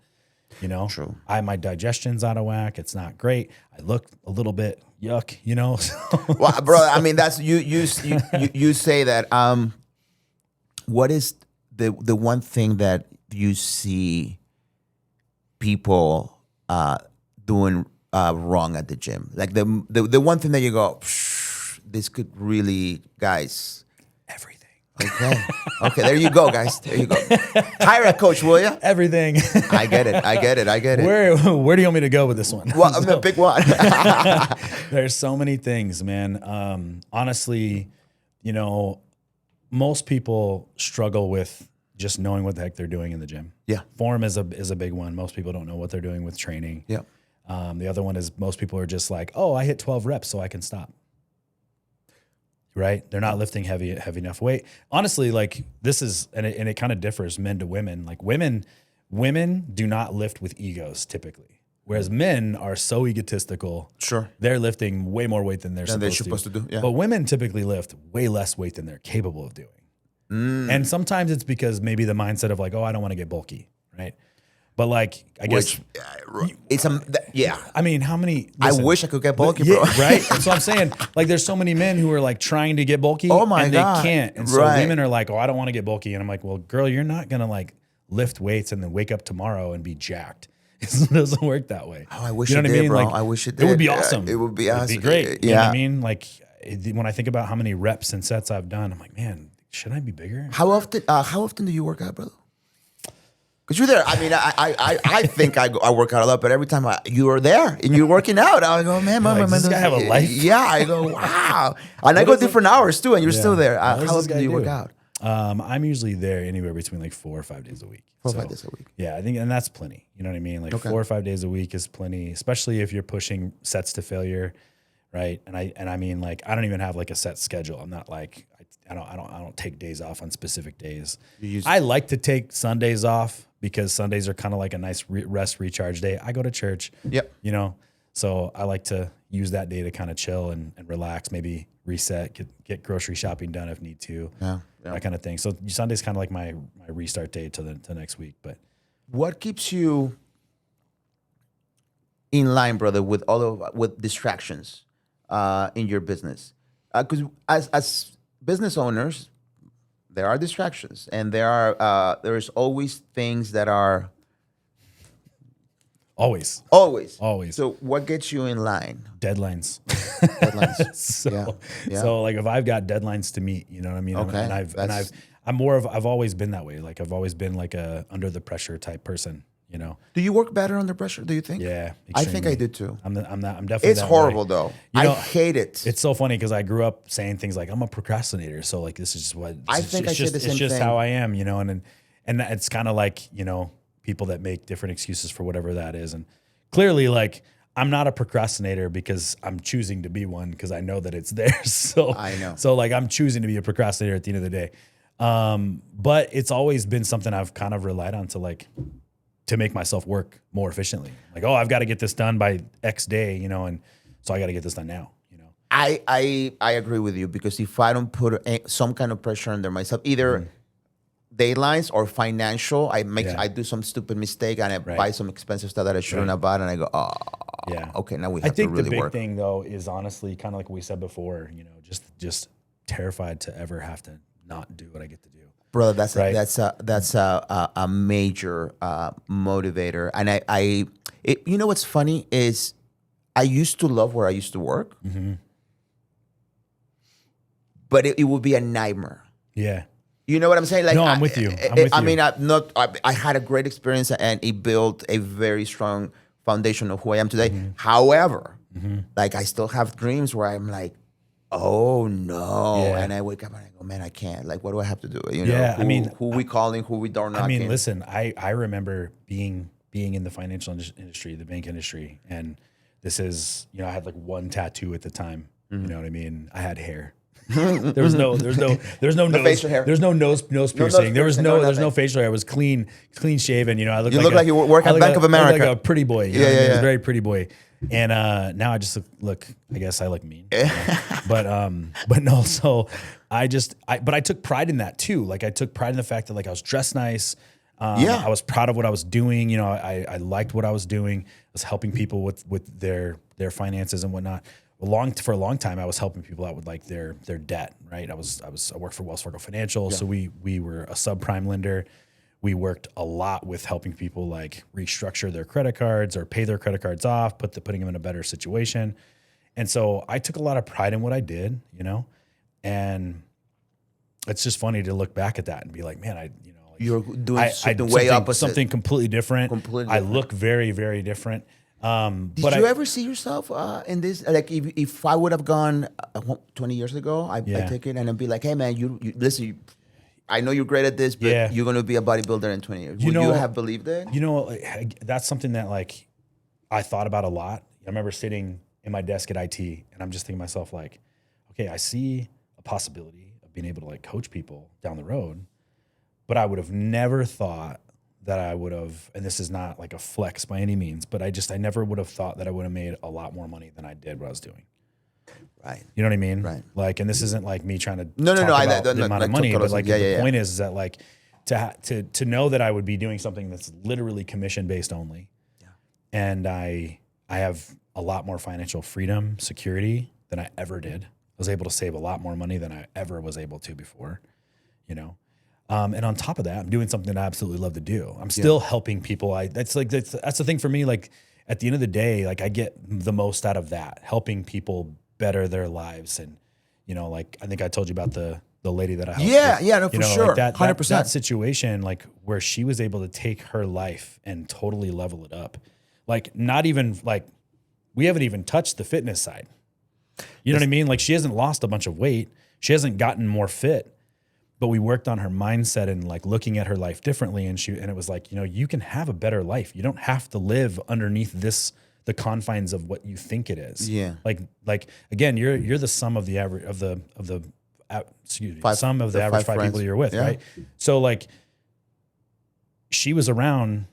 You know, true. My digestion's out of whack. It's not great. I look a little bit yuck. You know. Well, bro, I mean that's you say that. What is the one thing that you see people doing wrong at the gym? Like the one thing that you go, this could really, guys. Everything. Okay. There you go, guys. There you go. Hire a coach, will you? Everything. I get it. Where do you want me to go with this one? Well, I'm a big one. There's so many things, man. Honestly, you know, most people struggle with just knowing what the heck they're doing in the gym. Yeah. Form is a big one. Most people don't know what they're doing with training. Yeah. The other one is most people are just like, oh, I hit 12 reps so I can stop. Right? They're not lifting heavy enough weight. Honestly, like this is, and it kind of differs men to women. Like women do not lift with egos typically. Whereas men are so egotistical. Sure. They're lifting way more weight than they're supposed to do. Yeah. But women typically lift way less weight than they're capable of doing. And sometimes it's because maybe the mindset of like, oh, I don't want to get bulky. Right. But like, I guess it's I mean, how many? Listen, I wish I could get bulky, bro. Right? That's what I'm saying. Like, there's so many men who are like trying to get bulky, and they can't. And so women are like, "Oh, I don't want to get bulky," and I'm like, "Well, girl, you're not gonna like lift weights and then wake up tomorrow and be jacked. It doesn't work that way." Oh, I wish it did, bro. Like, I wish it did. It would be awesome. It would be awesome. It'd be great. You know what I mean? Like, when I think about how many reps and sets I've done, I'm like, man, should I be bigger? How often do you work out, brother? Because you're there. I mean, I think I work out a lot, but every time you are there and you're working out, I go, man, does this guy have a life? Yeah, I go, wow. And I go different hours too, and you're still there. How often do you work out? I'm usually there anywhere between like 4 or 5 days a week. 4 or 5 days a week. Yeah, I think, and that's plenty. You know what I mean? Like 4 or 5 days a week is plenty, especially if you're pushing sets to failure, right? And I mean, like, I don't even have like a set schedule. I'm not like I don't take days off on specific days. I like to take Sundays off because Sundays are kind of like a nice rest recharge day. I go to church. Yep. You know, so I like to use that day to kind of chill and relax, maybe reset, get grocery shopping done if need to. Yeah. That kind of thing. So Sunday's kind of like my restart day to next week. But what keeps you in line, brother, with with distractions in your business? Because as business owners, there are distractions, and there's always things that are always. So what gets you in line? Deadlines. Yeah. So like if I've got deadlines to meet, you know what I mean? Okay. I've always been that way. Like I've always been like a under the pressure type person, you know. Do you work better under pressure, do you think? Yeah. Extremely. I think I do too. I'm definitely It's horrible though. I hate it. It's so funny because I grew up saying things like I'm a procrastinator. So like this is just what I think I say the same thing. It's just how I am, you know, and it's kind of like, you know, people that make different excuses for whatever that is. And clearly like I'm not a procrastinator because I'm choosing to be one because I know that it's there. So I know. So like I'm choosing to be a procrastinator at the end of the day. But it's always been something I've kind of relied on to make myself work more efficiently. Like, oh, I've got to get this done by X day, you know, and so I got to get this done now, you know. I agree with you because if I don't put some kind of pressure under myself, either deadlines or financial, I do some stupid mistake and I buy some expensive stuff that I shouldn't have bought, and I go, oh, yeah, okay, now we have to really work. I think the big thing though is honestly kind of like we said before, you know, just terrified to ever have to not do what I get to do. Brother, that's a major motivator, and you know what's funny is I used to love where I used to work, but it would be a nightmare. Yeah. You know what I'm saying? Like, no, I'm with you. I had a great experience and it built a very strong foundation of who I am today. However, like I still have dreams where I'm like, oh no. Yeah. And I wake up and I go, man, I can't. Like, what do I have to do? You know, who we calling, who we door knocking. I mean, listen, I remember being in the financial industry, the bank industry. And this is, you know, I had like one tattoo at the time. You know what I mean? I had hair. There's no nose, facial hair. There's no nose piercing. There's no facial hair. I was clean shaven. You know, I look like you work at Bank of America. Like a pretty boy. You know what I mean? I was a very pretty boy. And now I just look. I guess I look mean. But no. So but I took pride in that too. Like I took pride in the fact that like I was dressed nice. I was proud of what I was doing. You know, I liked what I was doing. I was helping people with their finances and whatnot. For a long time, I was helping people out with like their debt, right? I worked for Wells Fargo Financial, so we were a subprime lender. We worked a lot with helping people like restructure their credit cards or pay their credit cards off, putting them in a better situation. And so I took a lot of pride in what I did, you know. And it's just funny to look back at that and be like, man, you're doing way opposite, something completely different. I look very, very different. Did you ever see yourself in this? Like, if I would have gone 20 years ago, I take it and I'd be like, hey, man, you listen, I know you're great at this, but you're going to be a bodybuilder in 20 years. Would you have believed it? You know, that's something that, like, I thought about a lot. I remember sitting in my desk at IT and I'm just thinking to myself like, okay, I see a possibility of being able to like coach people down the road, but I would have never thought that I would have, and this is not like a flex by any means, but I never would have thought that I would have made a lot more money than I did what I was doing. Right. You know what I mean? Right. Like, and this isn't like me trying to no, talk about the no, amount of money, but like the point is that like to know that I would be doing something that's literally commission based only. Yeah. And I have a lot more financial freedom, security than I ever did. I was able to save a lot more money than I ever was able to before, you know? And on top of that, I'm doing something that I absolutely love to do. I'm still helping people. That's the thing for me. Like at the end of the day, like I get the most out of that, helping people better their lives. And, you know, like I think I told you about the lady that I helped. Yeah, no, for sure. Like 100%. That situation, like where she was able to take her life and totally level it up. Like not even like, we haven't even touched the fitness side. You know what I mean? Like she hasn't lost a bunch of weight. She hasn't gotten more fit. But we worked on her mindset and like looking at her life differently. And it was like, you know, you can have a better life. You don't have to live underneath the confines of what you think it is. Yeah. Like again, you're the sum of the average of the sum of the average five people you're with, right? So like she was around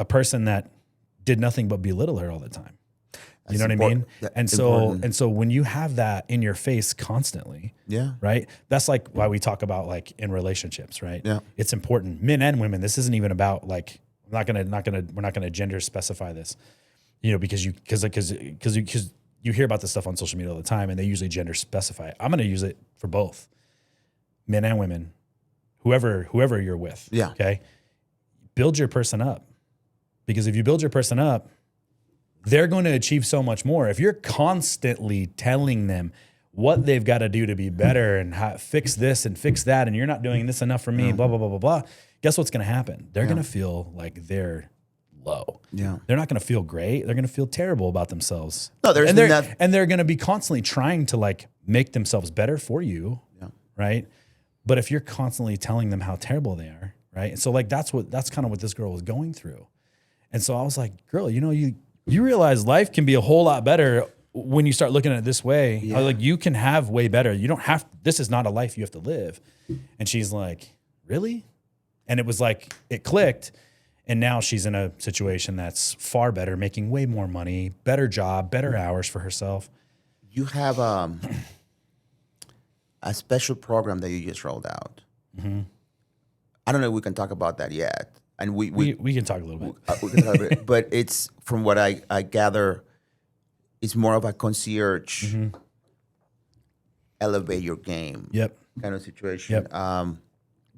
a person that did nothing but belittle her all the time. You know what I mean? And so when you have that in your face constantly, right? That's like why we talk about like in relationships, right? Yeah. It's important, men and women. This isn't even about like we're not gonna gender specify this, you know, because you hear about this stuff on social media all the time, and they usually gender specify it. I'm gonna use it for both, men and women, whoever you're with. Yeah. Okay. Build your person up, because if you build your person up, they're going to achieve so much more. If you're constantly telling them what they've got to do to be better and fix this and fix that, and you're not doing this enough for me, blah, blah, blah, blah, blah, guess what's going to happen? They're going to feel like they're low. Yeah. They're not going to feel great. They're going to feel terrible about themselves. No, and they're going to be constantly trying to like make themselves better for you, right? But if you're constantly telling them how terrible they are, right? And so like that's kind of what this girl was going through. And so I was like, girl, you know, you realize life can be a whole lot better when you start looking at it this way. Yeah. Like you can have way better. You don't have, this is not a life you have to live. And she's like, really? And it was like, it clicked. And now she's in a situation that's far better, making way more money, better job, better hours for herself. You have a special program that you just rolled out. Mm-hmm. I don't know if we can talk about that yet. And we can talk a little bit. We can talk a bit. But it's, from what I gather, it's more of a concierge, elevate your game kind of situation. Yep.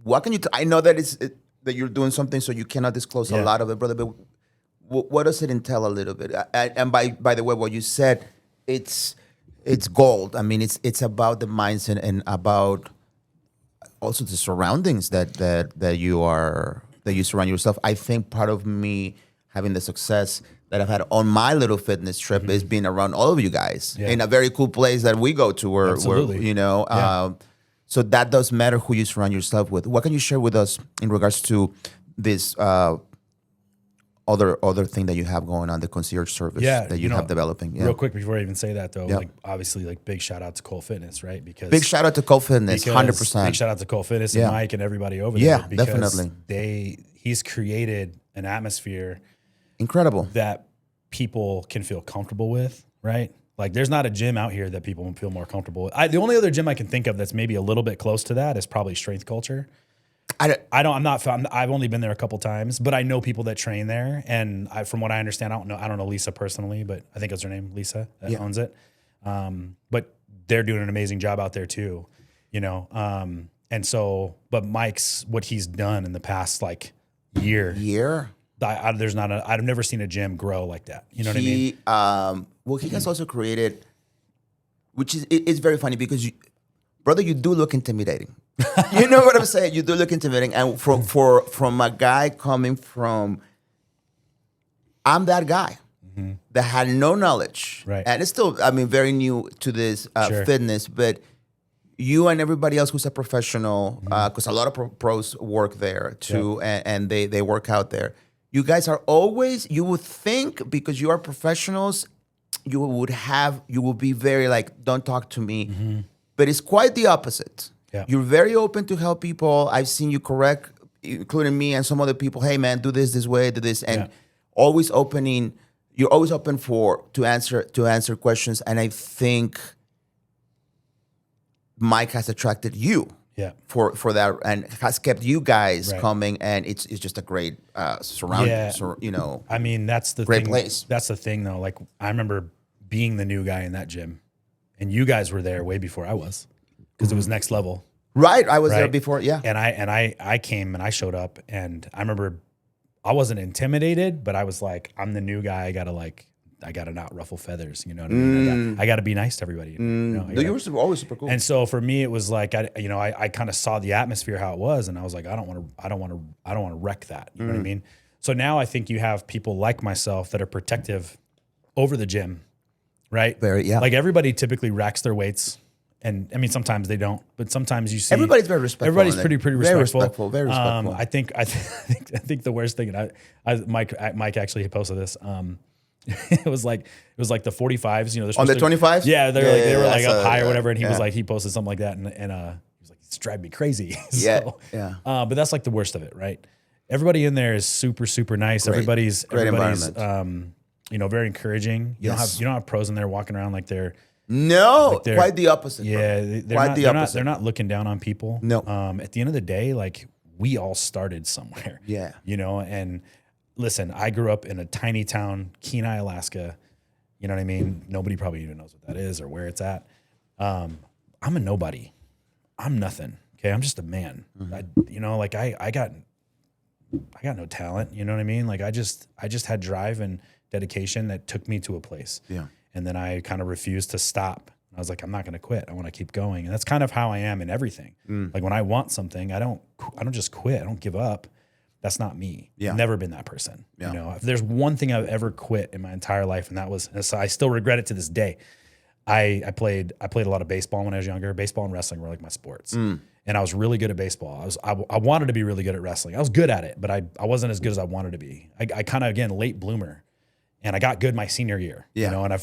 What can you, I know that that you're doing something, so you cannot disclose a lot of it, brother, but what does it entail a little bit? And by the way, what you said, it's gold. I mean, it's about the mindset and about also the surroundings that you surround yourself. I think part of me having the success that I've had on my little fitness trip is being around all of you guys in a very cool place that we go to where you know, so that does matter who you surround yourself with. What can you share with us in regards to this other thing that you have going on, the concierge service that you have developing? Real quick before I even say that though, like obviously like big shout out to Cole Fitness, right? Because big shout out to Cole Fitness, 100%. Big shout out to Cole Fitness and Mike and everybody over there. Yeah, definitely. He's created an atmosphere incredible that people can feel comfortable with, right? Like there's not a gym out here that people feel more comfortable with. The only other gym I can think of that's maybe a little bit close to that is probably Strength Culture. I've only been there a couple times, but I know people that train there, and from what I understand, I don't know Lisa personally, but I think it's her name, Lisa, that owns it. But they're doing an amazing job out there too, you know. And so, but Mike's, what he's done in the past like year. I've never seen a gym grow like that. You know what I mean? Well, he has also created, which is it's very funny because brother, you do look intimidating. You know what I'm saying? You do look intimidating, and from a guy coming from, I'm that guy that had no knowledge, right? And it's still, I mean, very new to this fitness, but you and everybody else who's a professional, because a lot of pros work there too, and they work out there. You guys are always, you would think because you are professionals, you will be very like, don't talk to me. Mm-hmm. But it's quite the opposite. Yeah. You're very open to help people. I've seen you correct, including me and some other people. Hey man, do this way, do this. And always opening, you're always open to answer questions. And I think Mike has attracted you. Yeah. For that, and has kept you guys coming, and it's just a great surrounding. Yeah. You know, I mean, that's the great thing. place. That's the thing, though. Like, I remember being the new guy in that gym, and you guys were there way before I was, because it was next level. Right, I was there before. Yeah, and I came and I showed up, and I remember I wasn't intimidated, but I was like, I'm the new guy. I gotta not ruffle feathers. You know what I mean? I gotta be nice to everybody. You know? You were always super cool. And so for me, it was like I kind of saw the atmosphere how it was, and I was like, I don't want to wreck that. You know what I mean? So now I think you have people like myself that are protective over the gym, right? Like everybody typically racks their weights, and I mean sometimes they don't, but sometimes you see everybody's very respectful. Everybody's pretty respectful. Very respectful. I think the worst thing, and Mike actually posted this. It was like the 45s, you know. On the 25s? Yeah, they were like up high or whatever, and he posted something like that, and he was like, it's driving me crazy. But that's like the worst of it, right? Everybody in there is super, super nice. Everybody's you know, very encouraging. You don't have pros in there walking around like they're quite the opposite. Yeah, they're not looking down on people. No. At the end of the day, like we all started somewhere. Yeah. You know, and listen, I grew up in a tiny town, Kenai, Alaska. You know what I mean? Nobody probably even knows what that is or where it's at. I'm a nobody. I'm nothing. Okay, I'm just a man. Mm-hmm. I got no talent. You know what I mean? Like I just had drive and dedication that took me to a place. Yeah. And then I kind of refused to stop. I was like, I'm not going to quit. I want to keep going. And that's kind of how I am in everything. Like when I want something, I don't just quit. I don't give up. That's not me. Yeah. I've never been that person. Yeah. You know, if there's one thing I've ever quit in my entire life, and that was, and so I still regret it to this day. I played a lot of baseball when I was younger. Baseball and wrestling were like my sports. And I was really good at baseball. I wanted to be really good at wrestling. I was good at it, but I wasn't as good as I wanted to be. I kind of, again, late bloomer. And I got good my senior year. Yeah. You know, and if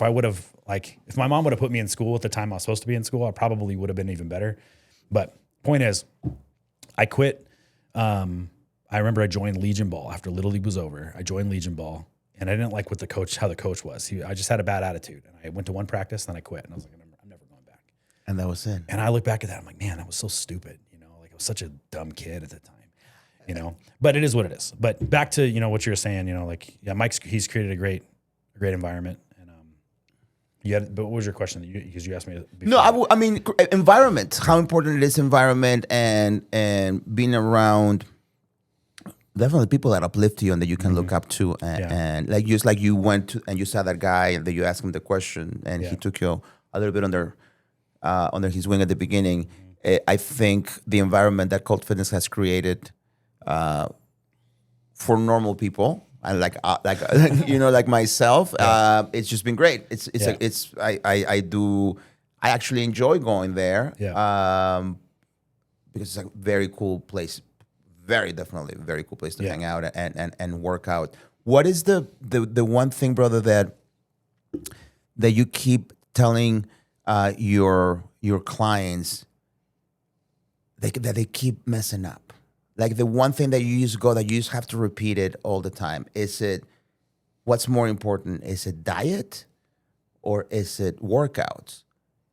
my mom would have put me in school at the time I was supposed to be in school, I probably would have been even better. But point is, I quit. I remember I joined Legion Ball after Little League was over. I joined Legion Ball, and I didn't like how the coach was. I just had a bad attitude. And I went to one practice, then I quit. And I was like, I'm never going back. And that was it. And I look back at that, I'm like, man, I was so stupid. You know, like I was such a dumb kid at the time. You know, but it is what it is. But back to, you know, what you were saying, you know, like, yeah, he's created a great environment. And but what was your question? Because you asked me before. No, I mean, environment, how important it is, environment, and being around definitely people that uplift you and that you can look up to. And like just like you went to and you saw that guy and then you asked him the question and he took you a little bit under his wing at the beginning. I think the environment that Cult Fitness has created for normal people and like you know, like myself, it's just been great. I actually enjoy going there because it's a very cool place. Definitely a very cool place to hang out and work out. What is the one thing, brother, that you keep telling your clients that they keep messing up? Like the one thing that you just have to repeat it all the time. Is it what's more important? Is it diet or is it workouts?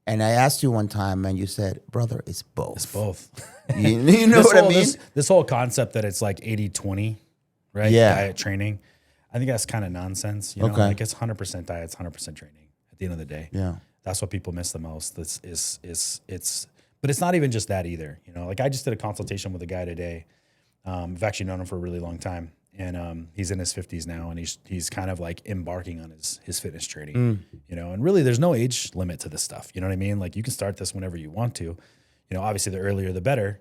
And I asked you one time, and you said, brother, it's both. It's both. You know what I mean? This whole concept that it's like 80-20, right? Yeah. Diet training. I think that's kind of nonsense. You know, like it's 100% diet, it's 100% training at the end of the day. Yeah. That's what people miss the most. But it's not even just that either. You know, like I just did a consultation with a guy today. I've actually known him for a really long time. And he's in his 50s now, and he's kind of like embarking on his fitness training, you know. And really, there's no age limit to this stuff. You know what I mean? Like you can start this whenever you want to. You know, obviously the earlier the better,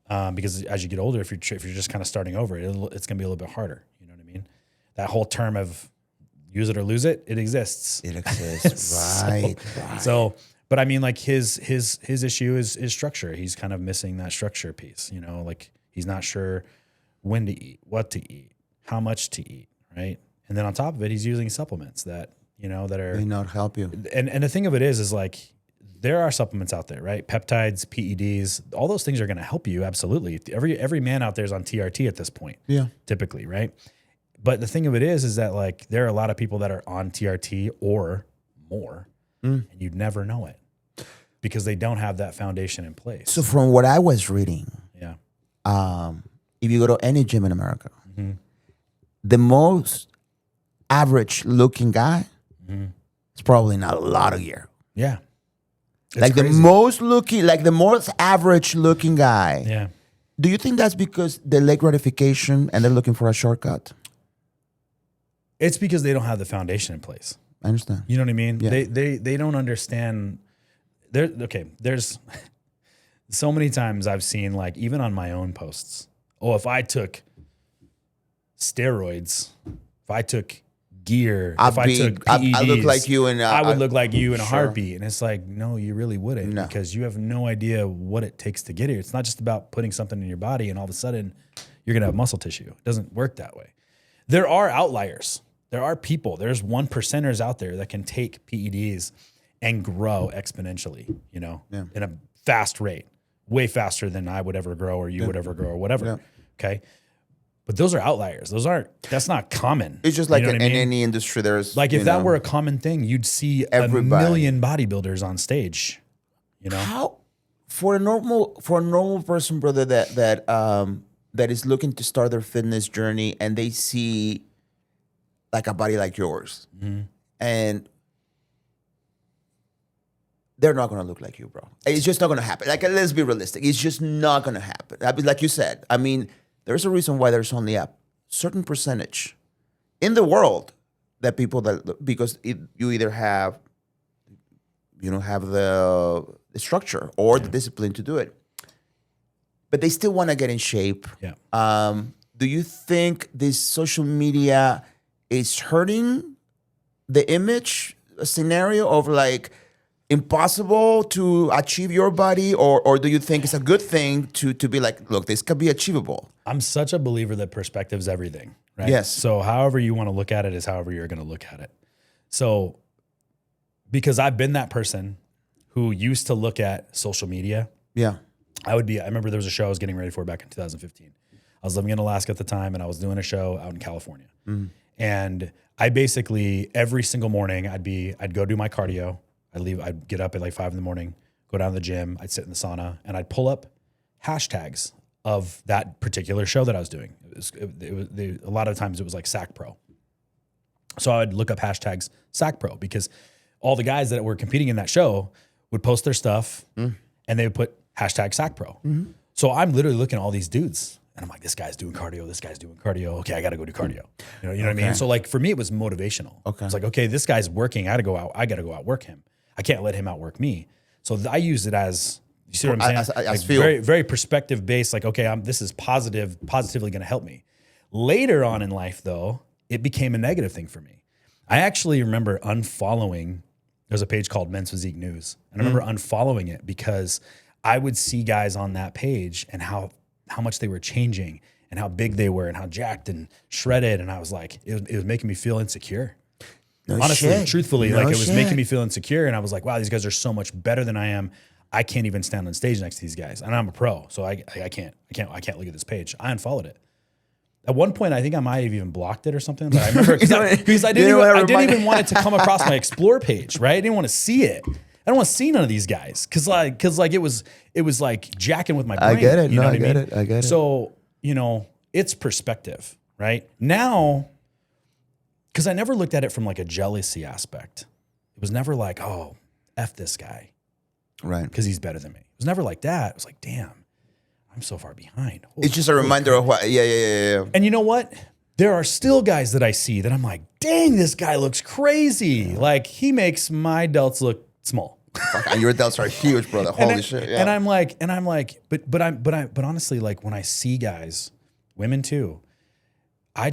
because as you get older, if you're just kind of starting over, it's gonna be a little bit harder. You know what I mean? That whole term of use it or lose it, it exists. It exists, right? So, but I mean, like his issue is structure. He's kind of missing that structure piece. You know, like he's not sure when to eat, what to eat, how much to eat, right? And then on top of it, he's using supplements that, that are may not help you. And the thing of it is like, there are supplements out there, right? Peptides, PEDs, all those things are going to help you. Absolutely. Every man out there is on TRT at this point. Yeah. Typically. Right. But the thing of it is that like, there are a lot of people that are on TRT or more and you'd never know it because they don't have that foundation in place. So from what I was reading, yeah. If you go to any gym in America, the most average looking guy is probably not a lot of gear. Yeah. It's like crazy. The most average looking guy. Yeah. Do you think that's because they like gratification and they're looking for a shortcut? It's because they don't have the foundation in place. I understand. You know what I mean? Yeah. They don't understand. There's so many times I've seen, like, even on my own posts, if I took steroids, if I took gear, if I took PEDs, I look like you and I would look like you in a heartbeat. And it's like, no, you really wouldn't, because you have no idea what it takes to get here. It's not just about putting something in your body and all of a sudden you're gonna have muscle tissue. It doesn't work that way. There are outliers. There are people. There's 1%ers out there that can take PEDs and grow exponentially, in a fast rate, way faster than I would ever grow or you would ever grow or whatever. Yeah. Okay. But those are outliers. That's not common. It's just like in any industry, there's like, if that were a common thing, you'd see everybody. A million bodybuilders on stage, How, for a normal person, brother, that is looking to start their fitness journey and they see like a body like yours and they're not going to look like you, bro. It's just not going to happen. Like, let's be realistic. It's just not going to happen. Like you said, I mean, there's a reason why there's only a certain percentage in the world that people because you either have, have the structure or the discipline to do it, but they still want to get in shape. Yeah. Do you think this social media is hurting the image scenario of like impossible to achieve your body, or do you think it's a good thing to be like, look, this could be achievable? I'm such a believer that perspective is everything, right? Yes. So however you want to look at it is however you're going to look at it. So because I've been that person who used to look at social media. Yeah. I remember there was a show I was getting ready for back in 2015. I was living in Alaska at the time and I was doing a show out in California. And I basically, every single morning I'd go do my cardio. I'd get up at like 5 a.m, go down to the gym, I'd sit in the sauna, and I'd pull up hashtags of that particular show that I was doing. A lot of times it was like SAC Pro. So I'd look up hashtags SAC Pro because all the guys that were competing in that show would post their stuff and they would put hashtag SAC Pro. So I'm literally looking at all these dudes and I'm like, this guy's doing cardio, this guy's doing cardio. Okay, I got to go do cardio. You know what I mean? So like for me, it was motivational. Okay. It's like, okay, this guy's working. I got to go outwork him. I can't let him outwork me. So I use it as, you see what I'm saying? Like very, very perspective based. Like, okay, this is positively going to help me. Later on in life though, it became a negative thing for me. I actually remember unfollowing, there's a page called Men's Physique News. And I remember unfollowing it because I would see guys on that page and how much they were changing and how big they were and how jacked and shredded. And I was like, it was making me feel insecure. Honestly, truthfully, it was making me feel insecure. And I was like, wow, these guys are so much better than I am. I can't even stand on stage next to these guys. And I'm a pro. So I can't look at this page. I unfollowed it. At one point, I think I might have even blocked it or something. But I remember because I didn't even want it to come across my Explore page, right? I didn't want to see it. I don't want to see none of these guys because it was like jacking with my brain. I get it. I get it. So, it's perspective, right? Now, because I never looked at it from like a jealousy aspect. It was never like, oh, F this guy. Right. Because he's better than me. It was never like that. It was like, damn, I'm so far behind. It's just a reminder of what, yeah. And you know what? There are still guys that I see that I'm like, dang, this guy looks crazy. Yeah. Like he makes my delts look small. And your delts are huge, brother. Holy shit. Yeah. And I'm like, but honestly, like when I see guys, women too, I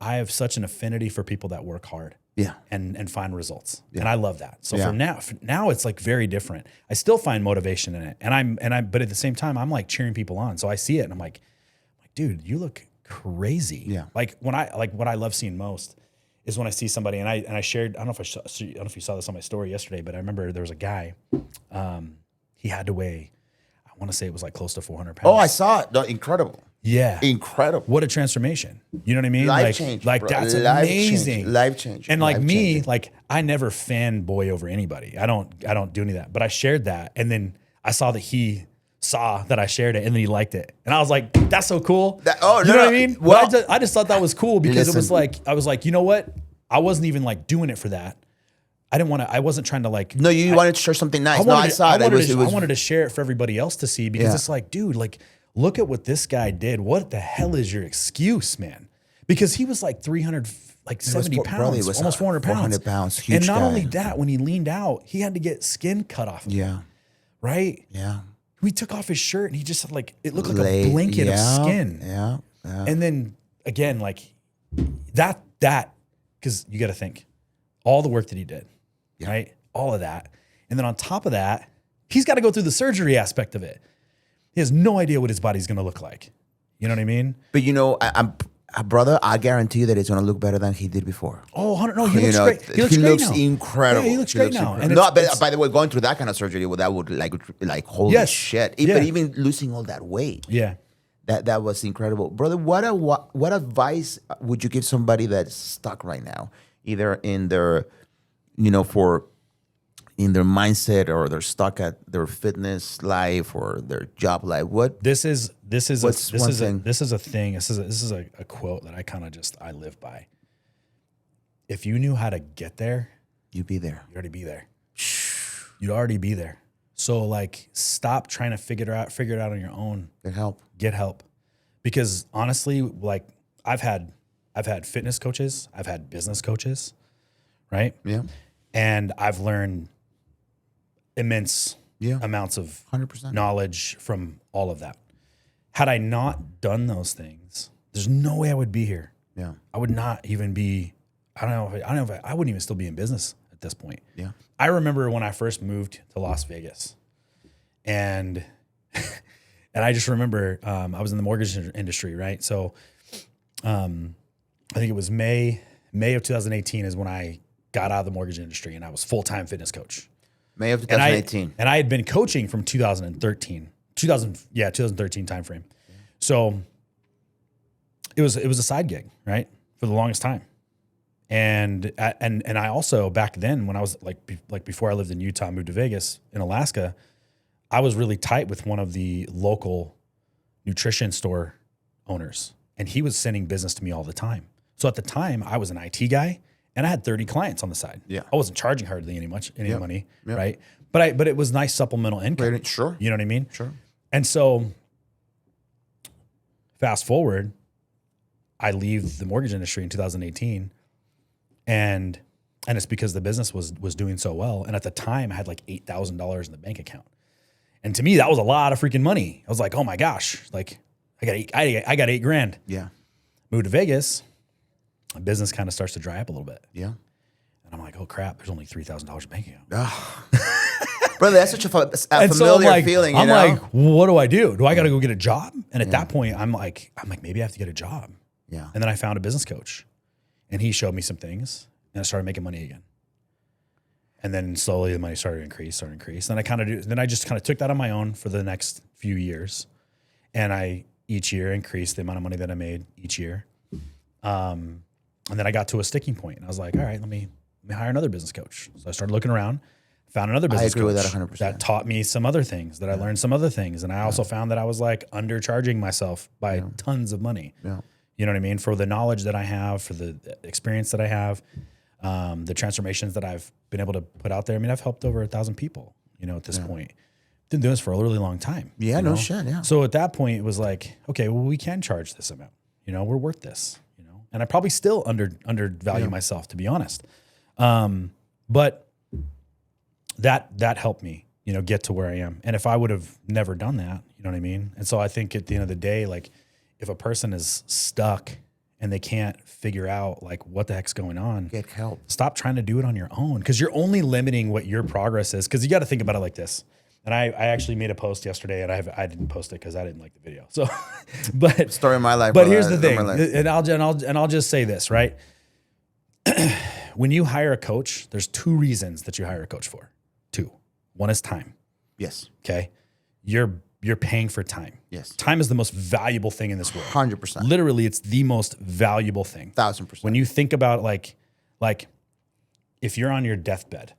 have such an affinity for people that work hard. Yeah. And find results. Yeah. And I love that. So for now it's like very different. I still find motivation in it. But at the same time, I'm like cheering people on. So I see it and I'm like, dude, you look crazy. Yeah. Like what I love seeing most is when I see somebody and I shared, I don't know if you saw this on my story yesterday, but I remember there was a guy, he had to weigh, I want to say it was like close to 400 pounds. Oh, I saw it. No, incredible. Yeah. Incredible. What a transformation. You know what I mean? Life change. Like bro. that's amazing. Life change. And like me, like I never fanboy over anybody. I don't do any of that. But I shared that. And then I saw that he saw that I shared it and then he liked it. And I was like, that's so cool. You know what I mean? Well, I just thought that was cool because it was like, I was like, you know what? I wasn't even like doing it for that. I wasn't trying to like. No, you wanted to share something nice. I wanted to share it for everybody else to see because it's like, dude, like, look at what this guy did. What the hell is your excuse, man? Because he was like 370 pounds, almost 400 pounds. 400 pounds, huge and not guy. only that, when he leaned out, he had to get skin cut off. Yeah. Right? Yeah. We took off his shirt and he just had like, it looked like a blanket of skin. Yeah. And then again, like that, because you got to think all the work that he did, right? All of that. And then on top of that, he's got to go through the surgery aspect of it. He has no idea what his body's going to look like. You know what I mean? But you know, brother, I guarantee you that it's going to look better than he did before. Oh, 100, no, he looks great. He looks incredible. Yeah, he looks great now. And no, but by the way, going through that kind of surgery, well, that would like holy shit. Yeah. But even losing all that weight. Yeah. That was incredible. Brother, what advice would you give somebody that's stuck right now, either in their, in their mindset, or they're stuck at their fitness life or their job life? This is a quote that I live by. If you knew how to get there, you'd be there. You'd already be there. You'd already be there. So like, stop trying to figure it out on your own. Get help. Because honestly, like I've had fitness coaches, I've had business coaches, right? Yeah. And I've learned immense amounts of 100% knowledge from all of that. Had I not done those things, there's no way I would be here. Yeah. I would not even be, I wouldn't even still be in business at this point. Yeah. I remember when I first moved to Las Vegas and I just remember, I was in the mortgage industry, right? So, I think it was May of 2018 is when I got out of the mortgage industry and I was full-time fitness coach. May of 2018. And I had been coaching from 2013 timeframe. So it was a side gig, right? For the longest time. And I also back then when I was like before I lived in Utah, moved to Vegas in Alaska, I was really tight with one of the local nutrition store owners and he was sending business to me all the time. So at the time I was an IT guy and I had 30 clients on the side. Yeah. I wasn't charging hardly any money, right? But it was nice supplemental income. Sure. You know what I mean? Sure. And so fast forward, I leave the mortgage industry in 2018 and it's because the business was doing so well. And at the time I had like $8,000 in the bank account. And to me, that was a lot of freaking money. I was like, oh my gosh, like I got $8,000. Yeah. Moved to Vegas. My business kind of starts to dry up a little bit. Yeah. And I'm like, oh crap, there's only $3,000 in bank account. Brother, that's such a familiar feeling. I'm like, what do I do? Do I got to go get a job? And at that point, I'm like, maybe I have to get a job. Yeah. And then I found a business coach, and he showed me some things, and I started making money again. And then slowly the money started to increase. Then I just took that on my own for the next few years, and I each year increased the amount of money that I made each year. And then I got to a sticking point, and I was like, all right, let me hire another business coach. So I started looking around, found another business coach with that 100%. that taught me some other things, that I learned some other things. And I also found that I was like undercharging myself by tons of money. Yeah. You know what I mean? For the knowledge that I have, for the experience that I have, the transformations that I've been able to put out there. I mean, I've helped over 1,000 people, at this point. Been doing this for a really long time. Yeah, no shit, yeah. So at that point, it was like, okay, well, we can charge this amount. We're worth this. And I probably still undervalue myself, to be honest. But that helped me, get to where I am. And if I would have never done that, you know what I mean? And so I think at the end of the day, like if a person is stuck and they can't figure out like what the heck's going on, get help. Stop trying to do it on your own, because you're only limiting what your progress is. Because you got to think about it like this. And I actually made a post yesterday, and I didn't post it because I didn't like the video. So, but story of my life. But here's the thing, and I'll just say this, right? When you hire a coach, there's 2 reasons that you hire a coach for. 2. One is time. Yes. Okay. You're paying for time. Yes. Time is the most valuable thing in this world. 100%. Literally, it's the most valuable thing. 1000%. When you think about like if you're on your deathbed,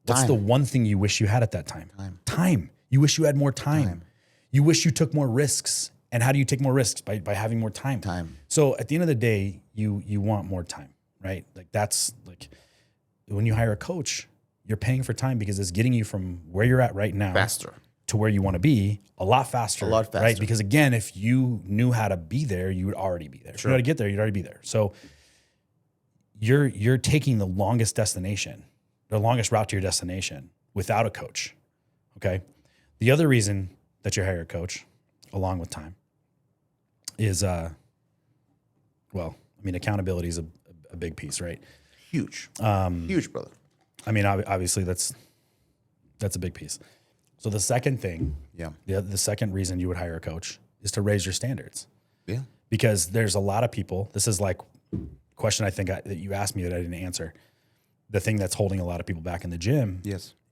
what's the one thing you wish you had at that time? Time. You wish you had more time. You wish you took more risks. And how do you take more risks? By having more time. So at the end of the day, you want more time, right? Like that's like when you hire a coach, you're paying for time because it's getting you from where you're at right now faster to where you want to be a lot faster. Right? Because again, if you knew how to be there, you would already be there. If you knew how to get there, you'd already be there. So you're taking the longest destination, the longest route to your destination without a coach. Okay. The other reason that you hire a coach along with time is, accountability is a big piece, right? Huge. Huge, brother. I mean, obviously that's a big piece. So the second thing, the second reason you would hire a coach is to raise your standards. Yeah. Because there's a lot of people, this is like a question I think that you asked me that I didn't answer. The thing that's holding a lot of people back in the gym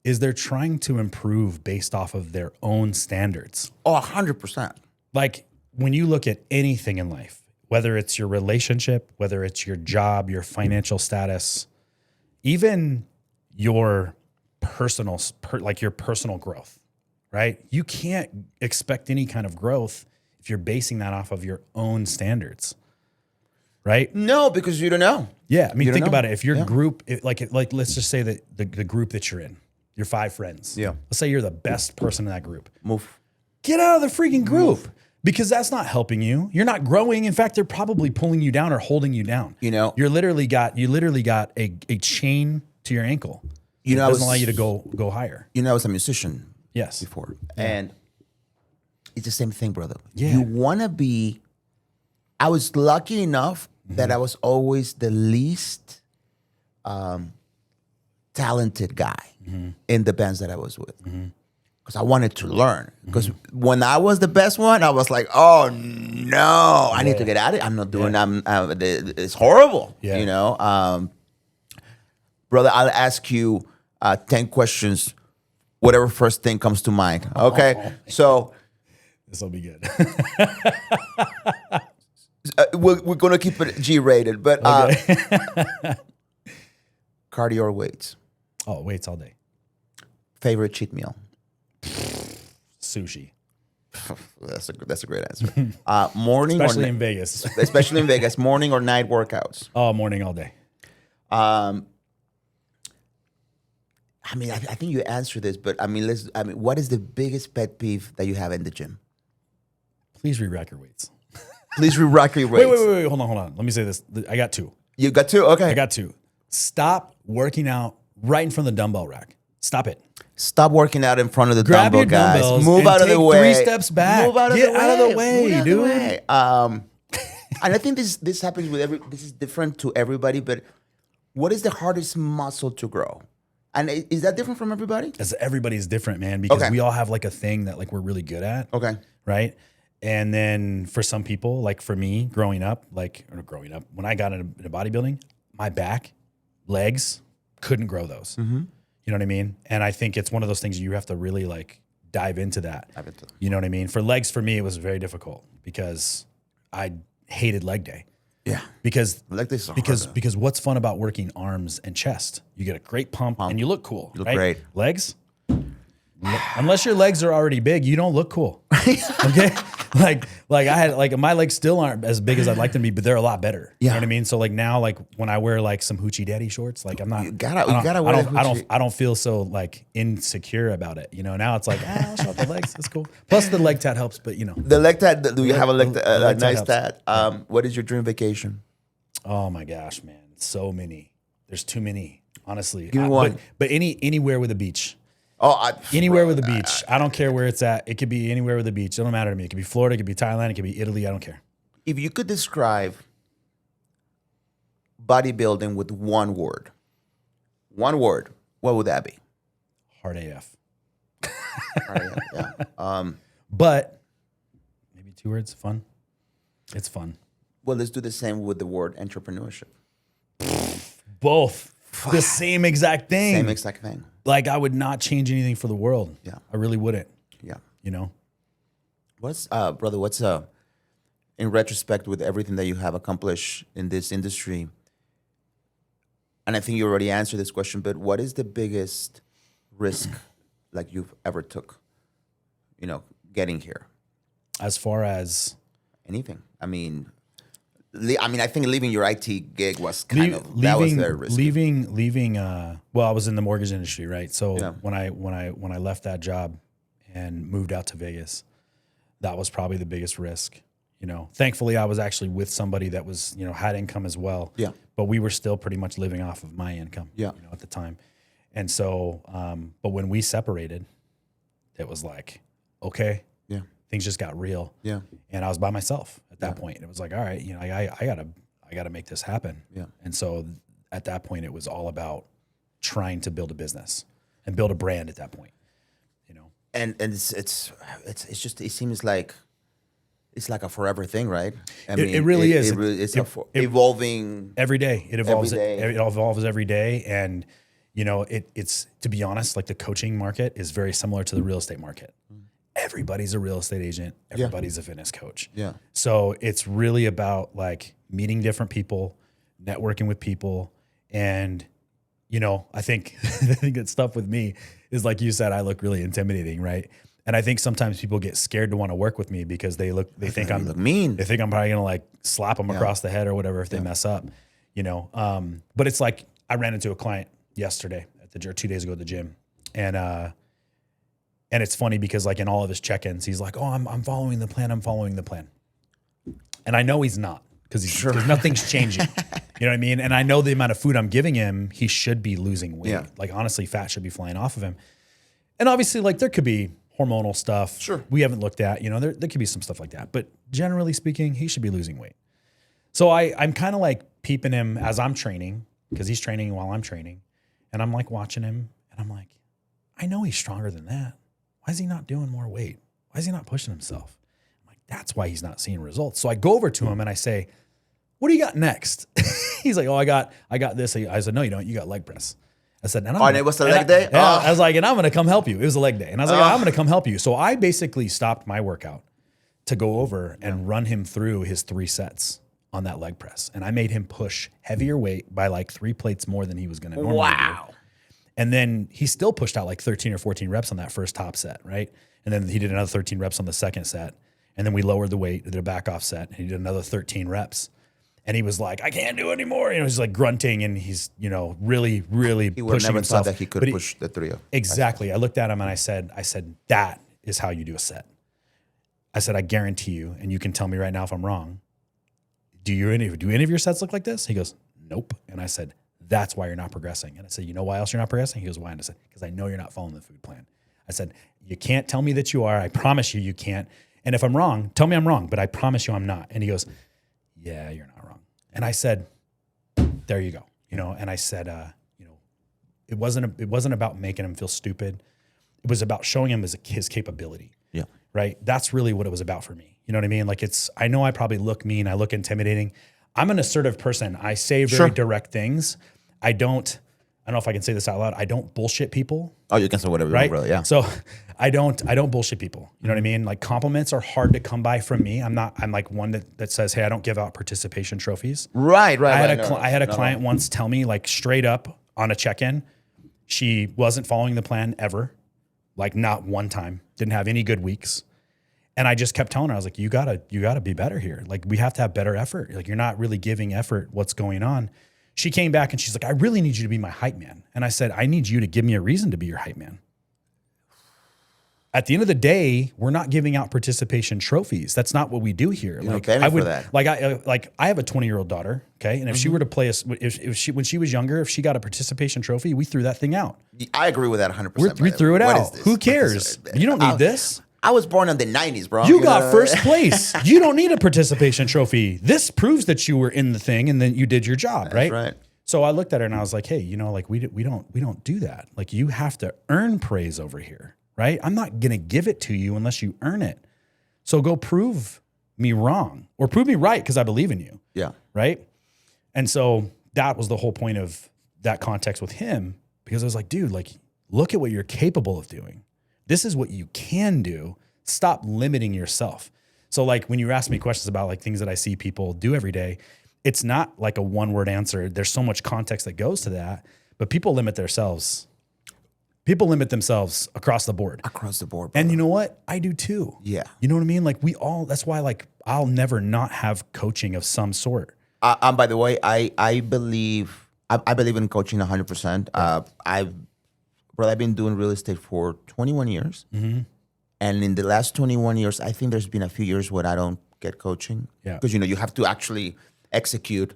is they're trying to improve based off of their own standards. Oh, 100%. Like when you look at anything in life, whether it's your relationship, whether it's your job, your financial status, even your personal growth, right? You can't expect any kind of growth if you're basing that off of your own standards, right? No, because you don't know. Yeah, I mean, think about it. If your group, like let's just say that the group that you're in, your 5 friends. Yeah. Let's say you're the best person in that group. Move. Get out of the freaking group. Because that's not helping you. You're not growing. In fact, they're probably pulling you down or holding you down. You know, you literally got a chain to your ankle. It doesn't allow you to go higher. You know, I was a musician. Yes. Before. And it's the same thing, brother. Yeah. You want to be, I was lucky enough that I was always the least talented guy in the bands that I was with. Because I wanted to learn. Because when I was the best one, I was like, oh no, I need to get out of it. I'm not doing it's horrible. Yeah. You know? Brother, I'll ask you 10 questions, whatever first thing comes to mind. Okay? So this will be good. we're gonna keep it G-rated, but cardio or weights? Oh, weights all day. Favorite cheat meal? Sushi. That's a great answer. Morning, especially in Vegas. Especially in Vegas. Morning or night workouts? Oh, morning all day. I mean, I think you answered this, but what is the biggest pet peeve that you have in the gym? Please re-rack your weights. Please re-rack your weights. Wait. Hold on. Let me say this. I got 2. You got 2? Okay. I got 2. Stop working out right in front of the dumbbell rack. Stop it. Stop working out in front of the Grab dumbbell, guys. Move out of the way. 3 steps back. Get out of the way, dude. And I think this happens with this is different to everybody, but what is the hardest muscle to grow? And is that different from everybody? Everybody's different, man, because we all have like a thing that like we're really good at. Okay. Right? And then for some people, like for me, growing up, when I got into bodybuilding, my back, legs, couldn't grow those. You know what I mean? And I think it's one of those things you have to really like dive into that. You know what I mean? For legs, for me, it was very difficult because I hated leg day. Yeah. Because leg days are because what's fun about working arms and chest? You get a great pump. And you look cool. You look great. Legs? Unless your legs are already big, you don't look cool. Okay? like I had my legs still aren't as big as I'd like them to be, but they're a lot better. Yeah. You know what I mean? So like now, like when I wear like some hoochie daddy shorts, like I'm not. I don't feel so like insecure about it. You know, now it's like I'll show off the legs. That's cool. Plus the leg tat helps, but you know. The leg tat. Do you have a nice tat? What is your dream vacation? Oh my gosh, man, so many. There's too many, honestly. Give me one. But anywhere with a beach. Anywhere with a beach. I don't care where it's at. It could be anywhere with a beach. It don't matter to me. It could be Florida. It could be Thailand. It could be Italy. I don't care. If you could describe bodybuilding with one word, what would that be? Hard AF. But maybe 2 words, fun. It's fun. Well, let's do the same with the word entrepreneurship. Both. The same exact thing. Same exact thing. Like, I would not change anything for the world. Yeah. I really wouldn't. Yeah. You know? Brother, what's in retrospect with everything that you have accomplished in this industry, and I think you already answered this question, but what is the biggest risk like you've ever took, getting here? As far as anything. I mean, I think leaving your IT gig was that was very risky. Well, I was in the mortgage industry, right? So when I left that job and moved out to Vegas, that was probably the biggest risk. Thankfully I was actually with somebody that was, had income as well. Yeah. But we were still pretty much living off of my income. Yeah. At the time. And so, but when we separated, it was like, okay. Yeah. Things just got real. Yeah. And I was by myself at that point. It was like, all right, I gotta make this happen. Yeah. And so at that point, it was all about trying to build a business and build a brand at that point. And it's just, it seems like it's like a forever thing, right? It really is. It's evolving every day. It evolves. Every day. It evolves every day. And it's, to be honest, like the coaching market is very similar to the real estate market. Everybody's a real estate agent. Everybody's a fitness coach. Yeah. So it's really about like meeting different people, networking with people. And, I think that stuff with me is, like you said, I look really intimidating. Right. And I think sometimes people get scared to want to work with me because they think I'm mean. They think I'm probably going to like slap them across the head or whatever if they mess up, but it's like, I ran into a client yesterday or 2 days ago at the gym. And it's funny because like in all of his check-ins, he's like, oh, I'm following the plan. I'm following the plan. And I know he's not because nothing's changing. You know what I mean? And I know the amount of food I'm giving him, he should be losing weight. Yeah. Like honestly, fat should be flying off of him. And obviously like there could be hormonal stuff. Sure. We haven't looked at, there could be some stuff like that. But generally speaking, he should be losing weight. So I'm kind of like peeping him as I'm training because he's training while I'm training. And I'm like watching him and I'm like, I know he's stronger than that. Why is he not doing more weight? Why is he not pushing himself? I'm like, that's why he's not seeing results. So I go over to him and I say, what do you got next? He's like, oh, I got this. I said, no, you don't. You got leg press. I said, and it was a leg day? I was like, and I'm going to come help you. It was a leg day. And I was like, I'm going to come help you. So I basically stopped my workout to go over and run him through his 3 sets on that leg press. And I made him push heavier weight by like 3 plates more than he was going to normally do. And then he still pushed out like 13 or 14 reps on that first top set, right? And then he did another 13 reps on the second set. And then we lowered the weight, did a back off set, and he did another 13 reps. And he was like, I can't do it anymore. He's like grunting and he's, really, really pushing himself. He would never thought that he could push the 3 up. Exactly. I looked at him and I said, that is how you do a set. I said, I guarantee you, and you can tell me right now if I'm wrong, do any of your sets look like this? He goes, nope. And I said, that's why you're not progressing. And I said, you know why else you're not progressing? He goes, why? And I said, because I know you're not following the food plan. I said, you can't tell me that you are. I promise you can't. And if I'm wrong, tell me I'm wrong, but I promise you I'm not. And he goes, yeah, you're not wrong. And I said, there you go. And I said, it wasn't about making him feel stupid. It was about showing him his capability. Yeah. Right. That's really what it was about for me. You know what I mean? Like I know I probably look mean. I look intimidating. I'm an assertive person. I say very direct things. I don't know if I can say this out loud. I don't bullshit people. Oh, you can say whatever you want, really, yeah. So I don't bullshit people. You know what I mean? Like compliments are hard to come by from me. I'm like one that says, hey, I don't give out participation trophies. Right. I had a client once tell me like straight up on a check-in, she wasn't following the plan ever. Like not one time. Didn't have any good weeks. And I just kept telling her, I was like, you gotta be better here. Like we have to have better effort. Like you're not really giving effort what's going on. She came back and she's like, I really need you to be my hype man. And I said, I need you to give me a reason to be your hype man. At the end of the day, we're not giving out participation trophies. That's not what we do here. You like I would, for that. I have a 20-year-old daughter, okay? And if she were to play when she was younger, if she got a participation trophy, we threw that thing out. I agree with that 100%. We threw it out. Who cares? You don't need this. I was born in the 90s, bro. You got first place. You don't need a participation trophy. This proves that you were in the thing and then you did your job, right? That's right. So I looked at her and I was like, hey, like we don't do that. Like you have to earn praise over here. right? I'm not going to give it to you unless you earn it. So go prove me wrong or prove me right because I believe in you. Yeah. Right? And so that was the whole point of that context with him, because I was like, dude, like, look at what you're capable of doing. This is what you can do. Stop limiting yourself. So like when you ask me questions about like things that I see people do every day, it's not like a one-word answer. There's so much context that goes to that, but people limit themselves. People limit themselves across the board. Across the board. Brother. And you know what? I do too. Yeah. You know what I mean? Like that's why like I'll never not have coaching of some sort. By the way, I believe in coaching 100%. I've been doing real estate for 21 years. Mm-hmm. And in the last 21 years, I think there's been a few years where I don't get coaching. Yeah. Because, you have to actually execute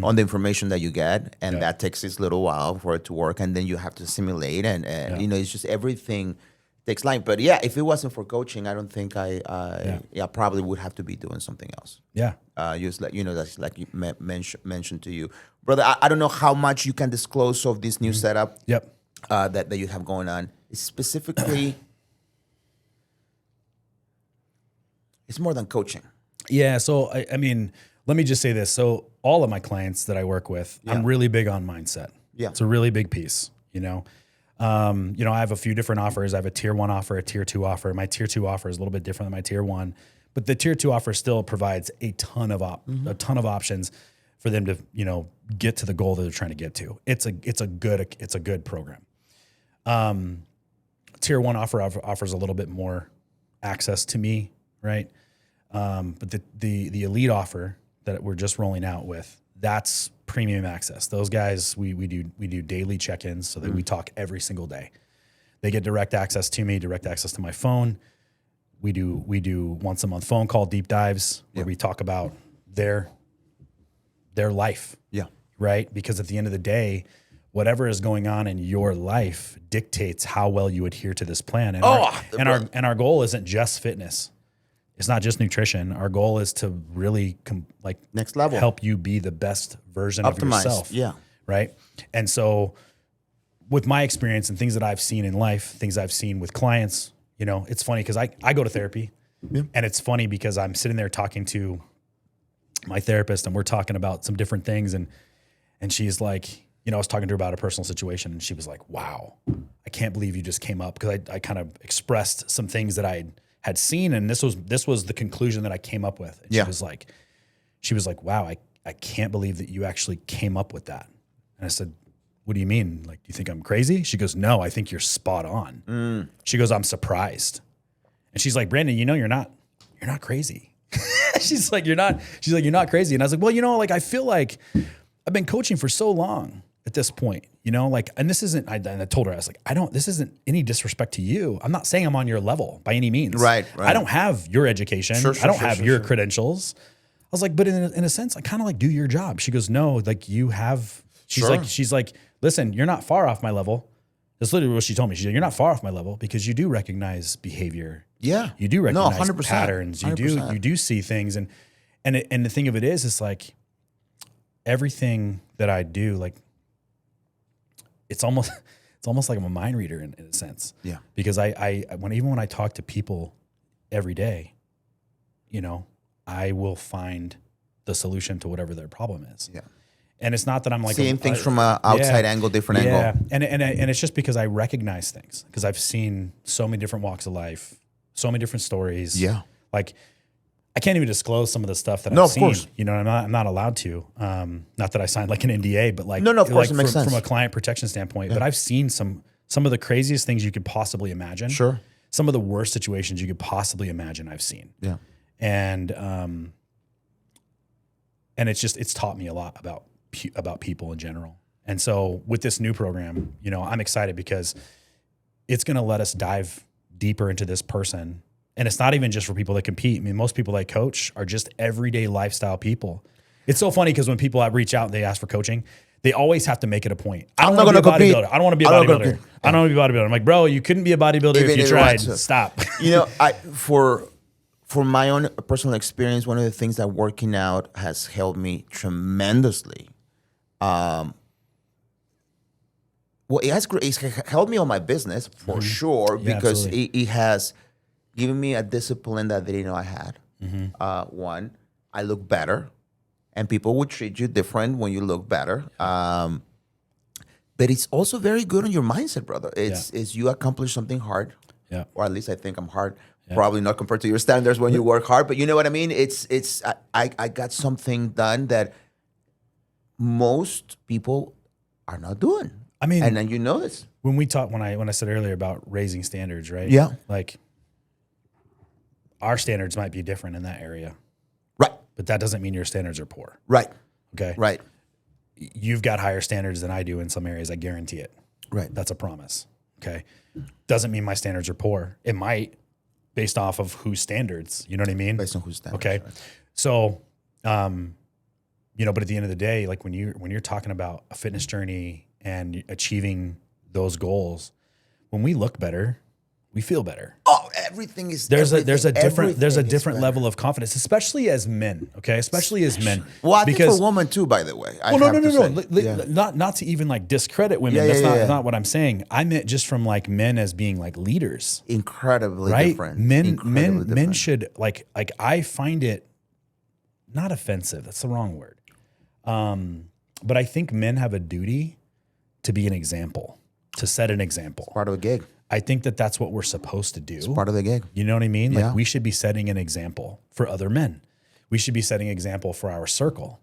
on the information that you get. And that takes this little while for it to work. And then you have to simulate. And it's just everything takes time. But yeah, if it wasn't for coaching, I don't think I probably would have to be doing something else. Yeah. Just like, that's like you mentioned to you. Brother, I don't know how much you can disclose of this new setup that you have going on. Specifically, it's more than coaching. Yeah. So, I mean, let me just say this. So all of my clients that I work with, I'm really big on mindset. Yeah. It's a really big piece, I have a few different offers. I have a tier 1 offer, a tier 2 offer. My tier 2 offer is a little bit different than my tier 1, but the tier 2 offer still provides a ton of options for them to, get to the goal that they're trying to get to. It's a good program. Tier 1 offer offers a little bit more access to me, right? But the elite offer that we're just rolling out with, that's premium access. Those guys, we do daily check-ins so that we talk every single day. They get direct access to me, direct access to my phone. We do once a month phone call deep dives where we talk about their life. Yeah. Right? Because at the end of the day, whatever is going on in your life dictates how well you adhere to this plan. And our goal isn't just fitness. It's not just nutrition. Our goal is to really next level, help you be the best version of yourself. Yeah. Right. And so with my experience and things that I've seen in life, things I've seen with clients, it's funny because I go to therapy and it's funny because I'm sitting there talking to my therapist and we're talking about some different things. And she's like, I was talking to her about a personal situation and she was like, wow, I can't believe you just came up, because I kind of expressed some things that I had seen, and this was the conclusion that I came up with. And she was like, wow, I can't believe that you actually came up with that. And I said, what do you mean? Like, do you think I'm crazy? She goes, no, I think you're spot on. She goes, I'm surprised. And she's like, Brandon, you're not crazy. She's like, you're not crazy. And I was like, well, I feel like I've been coaching for so long at this point, and this isn't, and I told her, I was like, this isn't any disrespect to you. I'm not saying I'm on your level by any means. Right. I don't have your education. I don't have your credentials. I was like, but in a sense, I kind of do your job. She goes, no, like you have, she's like, listen, you're not far off my level. That's literally what she told me. She's like, you're not far off my level because you do recognize behavior. Yeah. You do recognize 100%, patterns. 100%. You do see things. And the thing of it is, it's like everything that I do, like, it's almost like I'm a mind reader in a sense. Yeah. Because even when I talk to people every day, I will find the solution to whatever their problem is. Yeah. And it's not that I'm like seeing things from an outside angle, different angle. Yeah. And it's just because I recognize things, because I've seen so many different walks of life, so many different stories. Yeah. Like, I can't even disclose some of the stuff that I've seen. Of course. I'm not allowed to. Not that I signed like an NDA, but like, of course, it makes sense from a client protection standpoint. Yeah. But I've seen some of the craziest things you could possibly imagine. Sure. Some of the worst situations you could possibly imagine I've seen. Yeah. And it's taught me a lot about people in general. And so with this new program, I'm excited because it's going to let us dive deeper into this person. And it's not even just for people that compete. I mean, most people I coach are just everyday lifestyle people. It's so funny because when people reach out and they ask for coaching, they always have to make it a point. I'm not going to compete. I don't want to be a bodybuilder. I don't want to be a bodybuilder. I'm like, bro, you couldn't be a bodybuilder if you tried. Stop. For my own personal experience, one of the things that working out has helped me tremendously. Well, it's helped me on my business for sure because it has given me a discipline that they didn't know I had. One, I look better, and people will treat you different when you look better. But it's also very good on your mindset, brother. It's you accomplish something hard, or at least I think I'm hard. Probably not compared to your standards when you work hard, but you know what I mean. I got something done that most people are not doing. I mean, and then you know this when we talk when I said earlier about raising standards, right? Yeah, like our standards might be different in that area, right? But that doesn't mean your standards are poor, right? Okay, right. You've got higher standards than I do in some areas. I guarantee it. Right, that's a promise. Okay, doesn't mean my standards are poor. It might, based off of whose standards. You know what I mean? Based on whose standards. Okay, right. So, you know, but at the end of the day, like when you're talking about a fitness journey and achieving those goals, when we look better, we feel better. Oh, everything is there's a different level of confidence, especially as men. Okay, especially as men. Well, I think for women too, by the way. No. Not to even like discredit women. That's not what I'm saying. I meant just from like men as being like leaders. Incredibly right? different. Men should like I find it not offensive. That's the wrong word. But I think men have a duty to be an example, to set an example. It's part of a gig. I think that that's what we're supposed to do. It's part of the gig. You know what I mean? Like we should be setting an example for other men. We should be setting an example for our circle.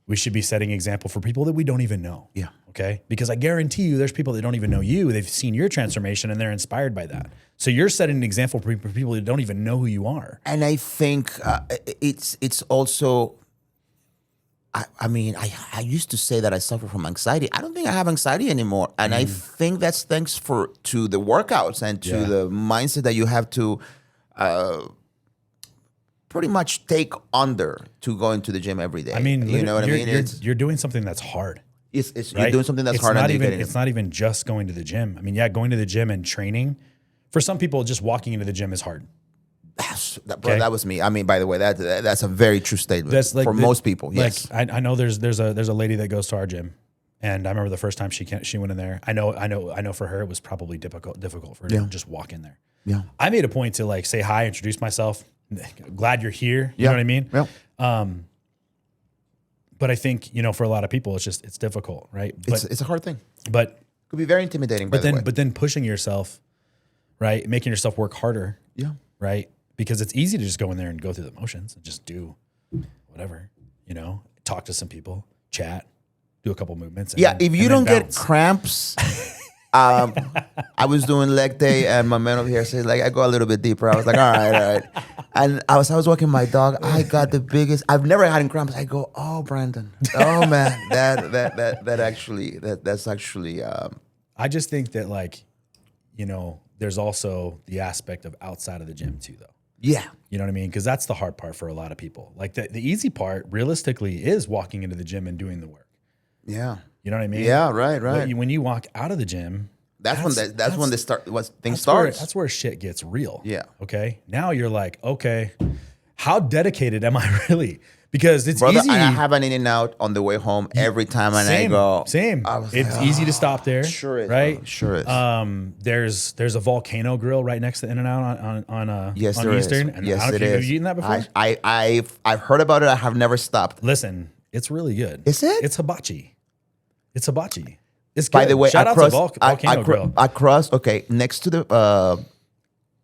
We should be setting an example for people that we don't even know. Yeah. Okay? Because I guarantee you there's people that don't even know you. They've seen your transformation and they're inspired by that. So you're setting an example for people that don't even know who you are. And I think it's also... I mean, I used to say that I suffer from anxiety. I don't think I have anxiety anymore. And I think that's thanks to the workouts and to the mindset that you have to pretty much take under to go into the gym every day. I mean, you know what I mean? You're doing something that's hard. Right? You're doing something that's hard. It's not even just going to the gym. I mean, going to the gym and training. For some people, just walking into the gym is hard. Bro, that was me. I mean, by the way, that's a very true statement. That's like most people. Yes, like I know there's a lady that goes to our gym, and I remember the first time she went in there. I know for her it was probably difficult for her to just walk in there. Yeah, I made a point to like say hi, introduce myself. Glad you're here. You know what I mean? Yeah. But I think for a lot of people it's difficult, right? But it's a hard thing. But it could be very intimidating. But then pushing yourself, right, making yourself work harder. Yeah. Right. Because it's easy to just go in there and go through the motions and just do whatever, talk to some people, chat, do a couple movements. If you don't get cramps, I was doing leg day and my man over here said, like, I go a little bit deeper. I was like, all right. And I was walking my dog. I got the biggest, I've never had cramps. I go, oh, Brandon. Oh, man. That's actually. I just think that there's also the aspect of outside of the gym too, though. Yeah. You know what I mean? Because that's the hard part for a lot of people. Like the easy part, realistically, is walking into the gym and doing the work. Yeah. You know what I mean? Yeah, right. When you walk out of the gym, that's when things start. That's where shit gets real. Yeah. Okay. Now you're like, okay, how dedicated am I really? Because it's Brother, easy. I have an In-N-Out on the way home every time, and I go. Same. It's easy to stop there. Sure is. Right. Bro. Sure is. There's a volcano grill right next to In-N-Out on Eastern. Is. And yes, I don't it care. is. Have you eaten that before? I've heard about it. I have never stopped. Listen, it's really good. Is it? It's hibachi. It's hibachi. It's good. By the way, shout out to Volcano Grill.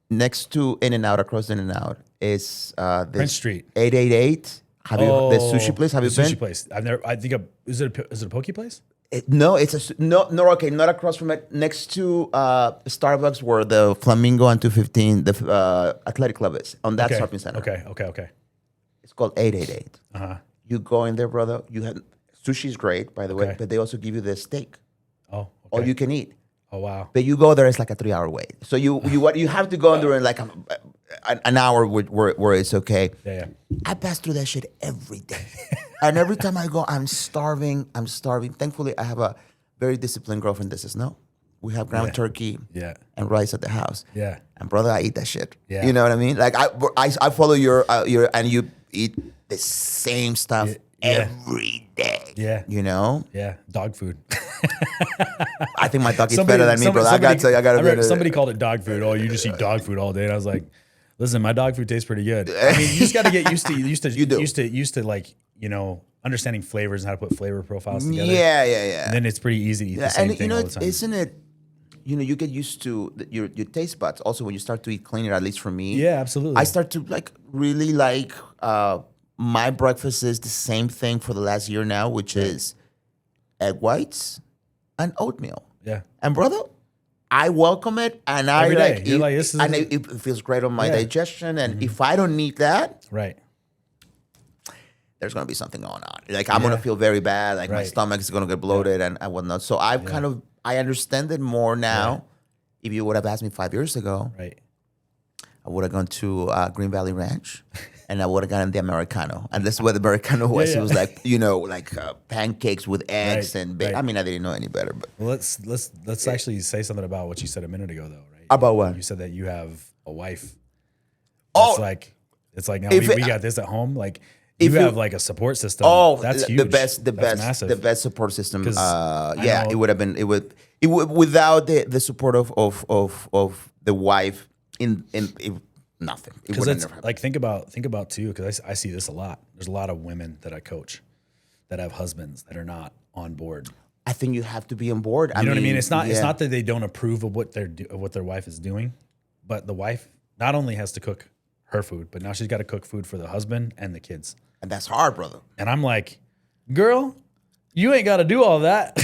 Next to In-N-Out, across In-N-Out is Prince Street, 888. Have you the sushi place? Have you been? Sushi place. I've never. I think is it a poke place? No, it's okay, not across from it. Next to Starbucks, where the Flamingo and 215, the athletic club is on that shopping center. Okay. It's called 888. You go in there, brother. You have sushi's great, by the way, but they also give you the steak. Oh, okay. All you can eat. Oh wow! But you go there, it's like a 3-hour wait. So you have to go in there in like an hour where it's okay. Yeah. I pass through that shit every day, and every time I go, I'm starving. Thankfully, I have a very disciplined girlfriend that says no. We have ground turkey and rice at the house. Yeah. And brother, I eat that shit. Yeah. You know what I mean? Like I follow your and you eat the same stuff every day. Yeah. You know? Yeah. Dog food. I think my dog eats better than me, bro. I got to. Somebody called it dog food. Oh, you just eat dog food all day. And I was like, listen, my dog food tastes pretty good. I mean, you just got to get used to like, you know, understanding flavors and how to put flavor profiles together. Yeah. And then it's pretty easy to eat the same thing all the time. Isn't it? You know, you get used to your taste buds. Also, when you start to eat cleaner, at least for me. Yeah, absolutely. I start to really like. My breakfast is the same thing for the last year now, which is egg whites and oatmeal. Yeah. And brother, I welcome it, and I like it, and it feels great on my digestion. And if I don't need that, right, there's gonna be something going on. Like I'm gonna feel very bad. Like my stomach is gonna get bloated and whatnot. So I understand it more now. Right. If you would have asked me 5 years ago, right, I would have gone to Green Valley Ranch. And I would have gotten the Americano. And that's what the Americano was. It was like, you know, like pancakes with eggs and bacon. I mean, I didn't know any better. But well, let's actually say something about what you said a minute ago, though, right? About what? You said that you have a wife. Oh. It's like now we got this at home. Like you have like a support system. Oh, that's huge. The best support system. It would have been, it would without the support of the wife nothing. Because it's like think about too. Because I see this a lot. There's a lot of women that I coach that have husbands that are not on board. I think you have to be on board. You know what I mean? It's not that they don't approve of what their wife is doing, but the wife not only has to cook her food, but now she's got to cook food for the husband and the kids. And that's hard, brother. And I'm like, girl, you ain't got to do all that.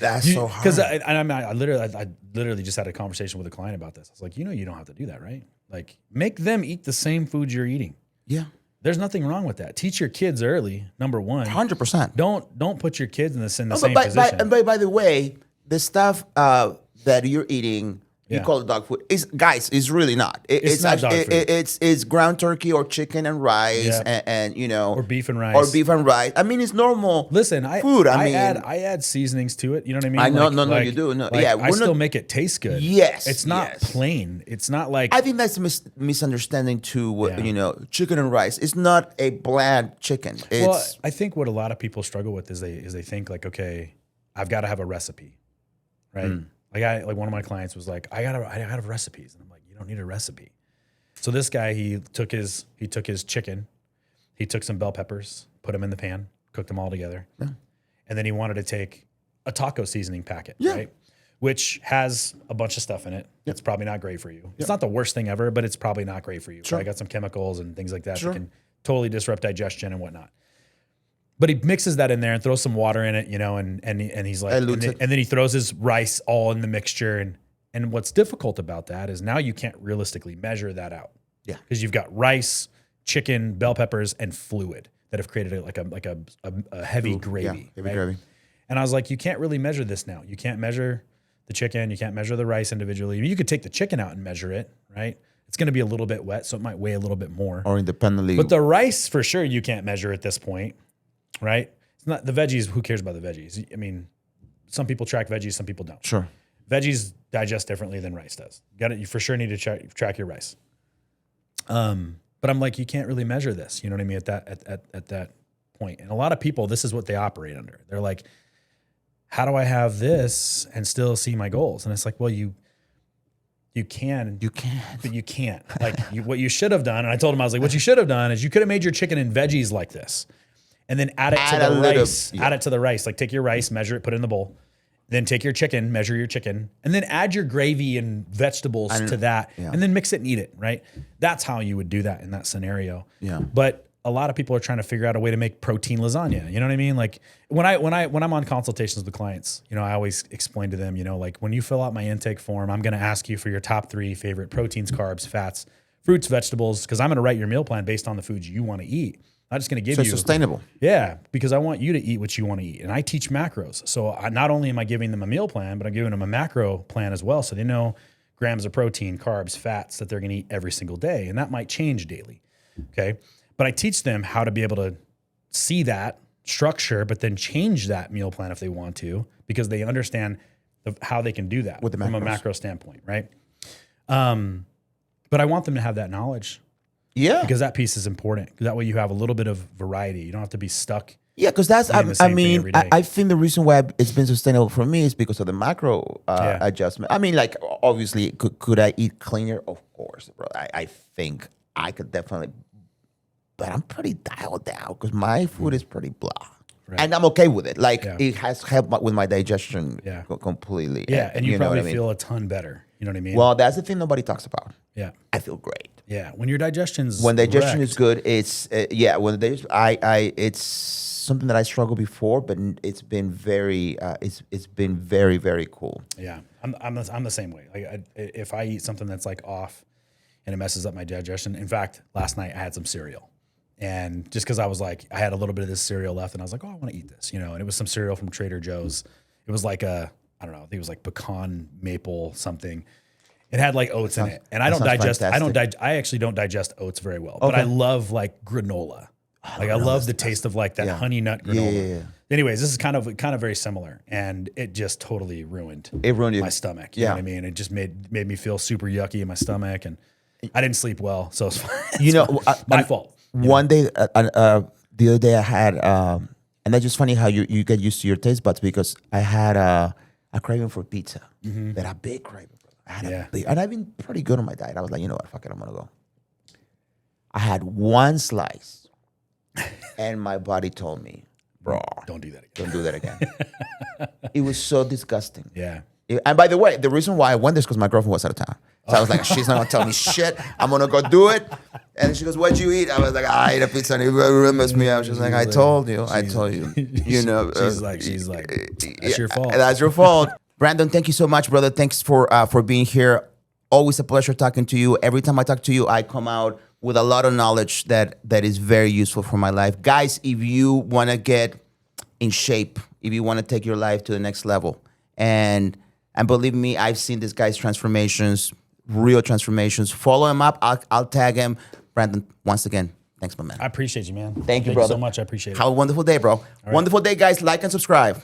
That's so hard. Because I literally just had a conversation with a client about this. I was like, you know, you don't have to do that, right? Like, make them eat the same food you're eating. Yeah. There's nothing wrong with that. Teach your kids early, number one. 100%. Don't put your kids in the same position. And by the way, the stuff that you're eating, you call it dog food. It's really not. It's not dog food. It's ground turkey or chicken and rice and you know, or beef and rice. I mean, it's normal. Listen, food. I add seasonings to it. You know what I mean? I know, you do. No, I still make it taste good. Yes, it's not plain. It's not like I think that's a misunderstanding too. You know, chicken and rice. It's not a bland chicken. I think what a lot of people struggle with is they think like, okay, I've got to have a recipe, right? Like one of my clients was like, I gotta have recipes, and I'm like, you don't need a recipe. So this guy, he took his chicken, he took some bell peppers, put them in the pan, cooked them all together, and then he wanted to take a taco seasoning packet, right, which has a bunch of stuff in it. It's probably not great for you. It's not the worst thing ever, but it's probably not great for you. Sure. I got some chemicals and things like that that can totally disrupt digestion and whatnot. But he mixes that in there and throws some water in it, you know, and he's like, and then he throws his rice all in the mixture. And what's difficult about that is now you can't realistically measure that out. Yeah. Because you've got rice, chicken, bell peppers, and fluid that have created a heavy gravy. Yeah, heavy gravy. And I was like, you can't really measure this now. You can't measure the chicken. You can't measure the rice individually. I mean, you could take the chicken out and measure it, right? It's going to be a little bit wet, so it might weigh a little bit more. Or independently. But the rice, for sure, you can't measure at this point. Right? It's not the veggies. Who cares about the veggies? I mean, some people track veggies, some people don't. Sure. Veggies digest differently than rice does. You for sure need to track your rice. But I'm like, you can't really measure this. You know what I mean? At that point. And a lot of people, this is what they operate under. They're like, how do I have this and still see my goals? And it's like, well, you can, but you can't. Like what you should have done. And I told him, I was like, what you should have done is you could have made your chicken and veggies like this. And then add it to the rice. Add it to the rice. Like take your rice, measure it, put it in the bowl. Then take your chicken, measure your chicken, and then add your gravy and vegetables to that, and then mix it and eat it. Right? That's how you would do that in that scenario. Yeah. But a lot of people are trying to figure out a way to make protein lasagna. You know what I mean? Like when I'm on consultations with clients, you know, I always explain to them, you know, like when you fill out my intake form, I'm going to ask you for your top 3 favorite proteins, carbs, fats, fruits, vegetables, because I'm going to write your meal plan based on the foods you want to eat. I'm just going to give you sustainable. Yeah, because I want you to eat what you want to eat. And I teach macros. So not only am I giving them a meal plan, but I'm giving them a macro plan as well. So they know grams of protein, carbs, fats that they're going to eat every single day. And that might change daily. Okay. But I teach them how to be able to see that structure, but then change that meal plan if they want to, because they understand how they can do that from a macro standpoint. Right. But I want them to have that knowledge. Yeah. Because that piece is important. That way you have a little bit of variety. You don't have to be stuck Yeah, because that's, Eating the same thing every day. I think the reason why it's been sustainable for me is because of the macro adjustment. I mean, like, obviously, could I eat cleaner? Of course, bro. I think I could definitely, but I'm pretty dialed down because my food is pretty blah. Right. And I'm okay with it. Like, it has helped with my digestion completely. Yeah, and you probably feel a ton better. You know what I mean? Well, that's the thing nobody talks about. Yeah. I feel great. Yeah, when your digestion's digestion wrecked. is good, it's when there's it's something that I struggled before, but it's been very it's been very, very cool. Yeah, I'm the same way. Like if I eat something that's like off and it messes up my digestion. In fact, last night I had some cereal, and just because I was like, I had a little bit of this cereal left, and I was like, oh, I want to eat this, you know. And it was some cereal from Trader Joe's. It was like I don't know, I think it was like pecan maple something. It had like oats in it, and I don't digest. I actually don't digest oats very well, but I love like granola. Like I love the taste of like that honey nut granola. Yeah. Anyways, this is kind of very similar, and it just totally ruined my stomach. You know what I mean? It just made me feel super yucky in my stomach, and I didn't sleep well, so it's my fault. One day, the other day, I had, and that's just funny how you get used to your taste buds, because I had a craving for pizza, that a big craving. And I've been pretty good on my diet. I was like, you know what, fuck it, I'm gonna go. I had one slice, and my body told me, bro, don't do that again. Don't do that again. It was so disgusting. Yeah. And by the way, the reason why I went there is because my girlfriend was out of town. So I was like, she's not gonna tell me shit. I'm gonna go do it. And she goes, what'd you eat? I was like, I ate a pizza, and it remembers me. I was just like, I told you. You know. She's like, that's your fault. That's your fault. Brandon, thank you so much, brother. Thanks for being here. Always a pleasure talking to you. Every time I talk to you, I come out with a lot of knowledge that is very useful for my life. Guys, if you want to get in shape, if you want to take your life to the next level, and believe me, I've seen this guy's transformations, real transformations. Follow him up. I'll tag him. Brandon, once again, thanks, my man. I appreciate you, man. Thank you, brother. So much. I appreciate it. Have a wonderful day, bro. Wonderful day, guys. Like and subscribe.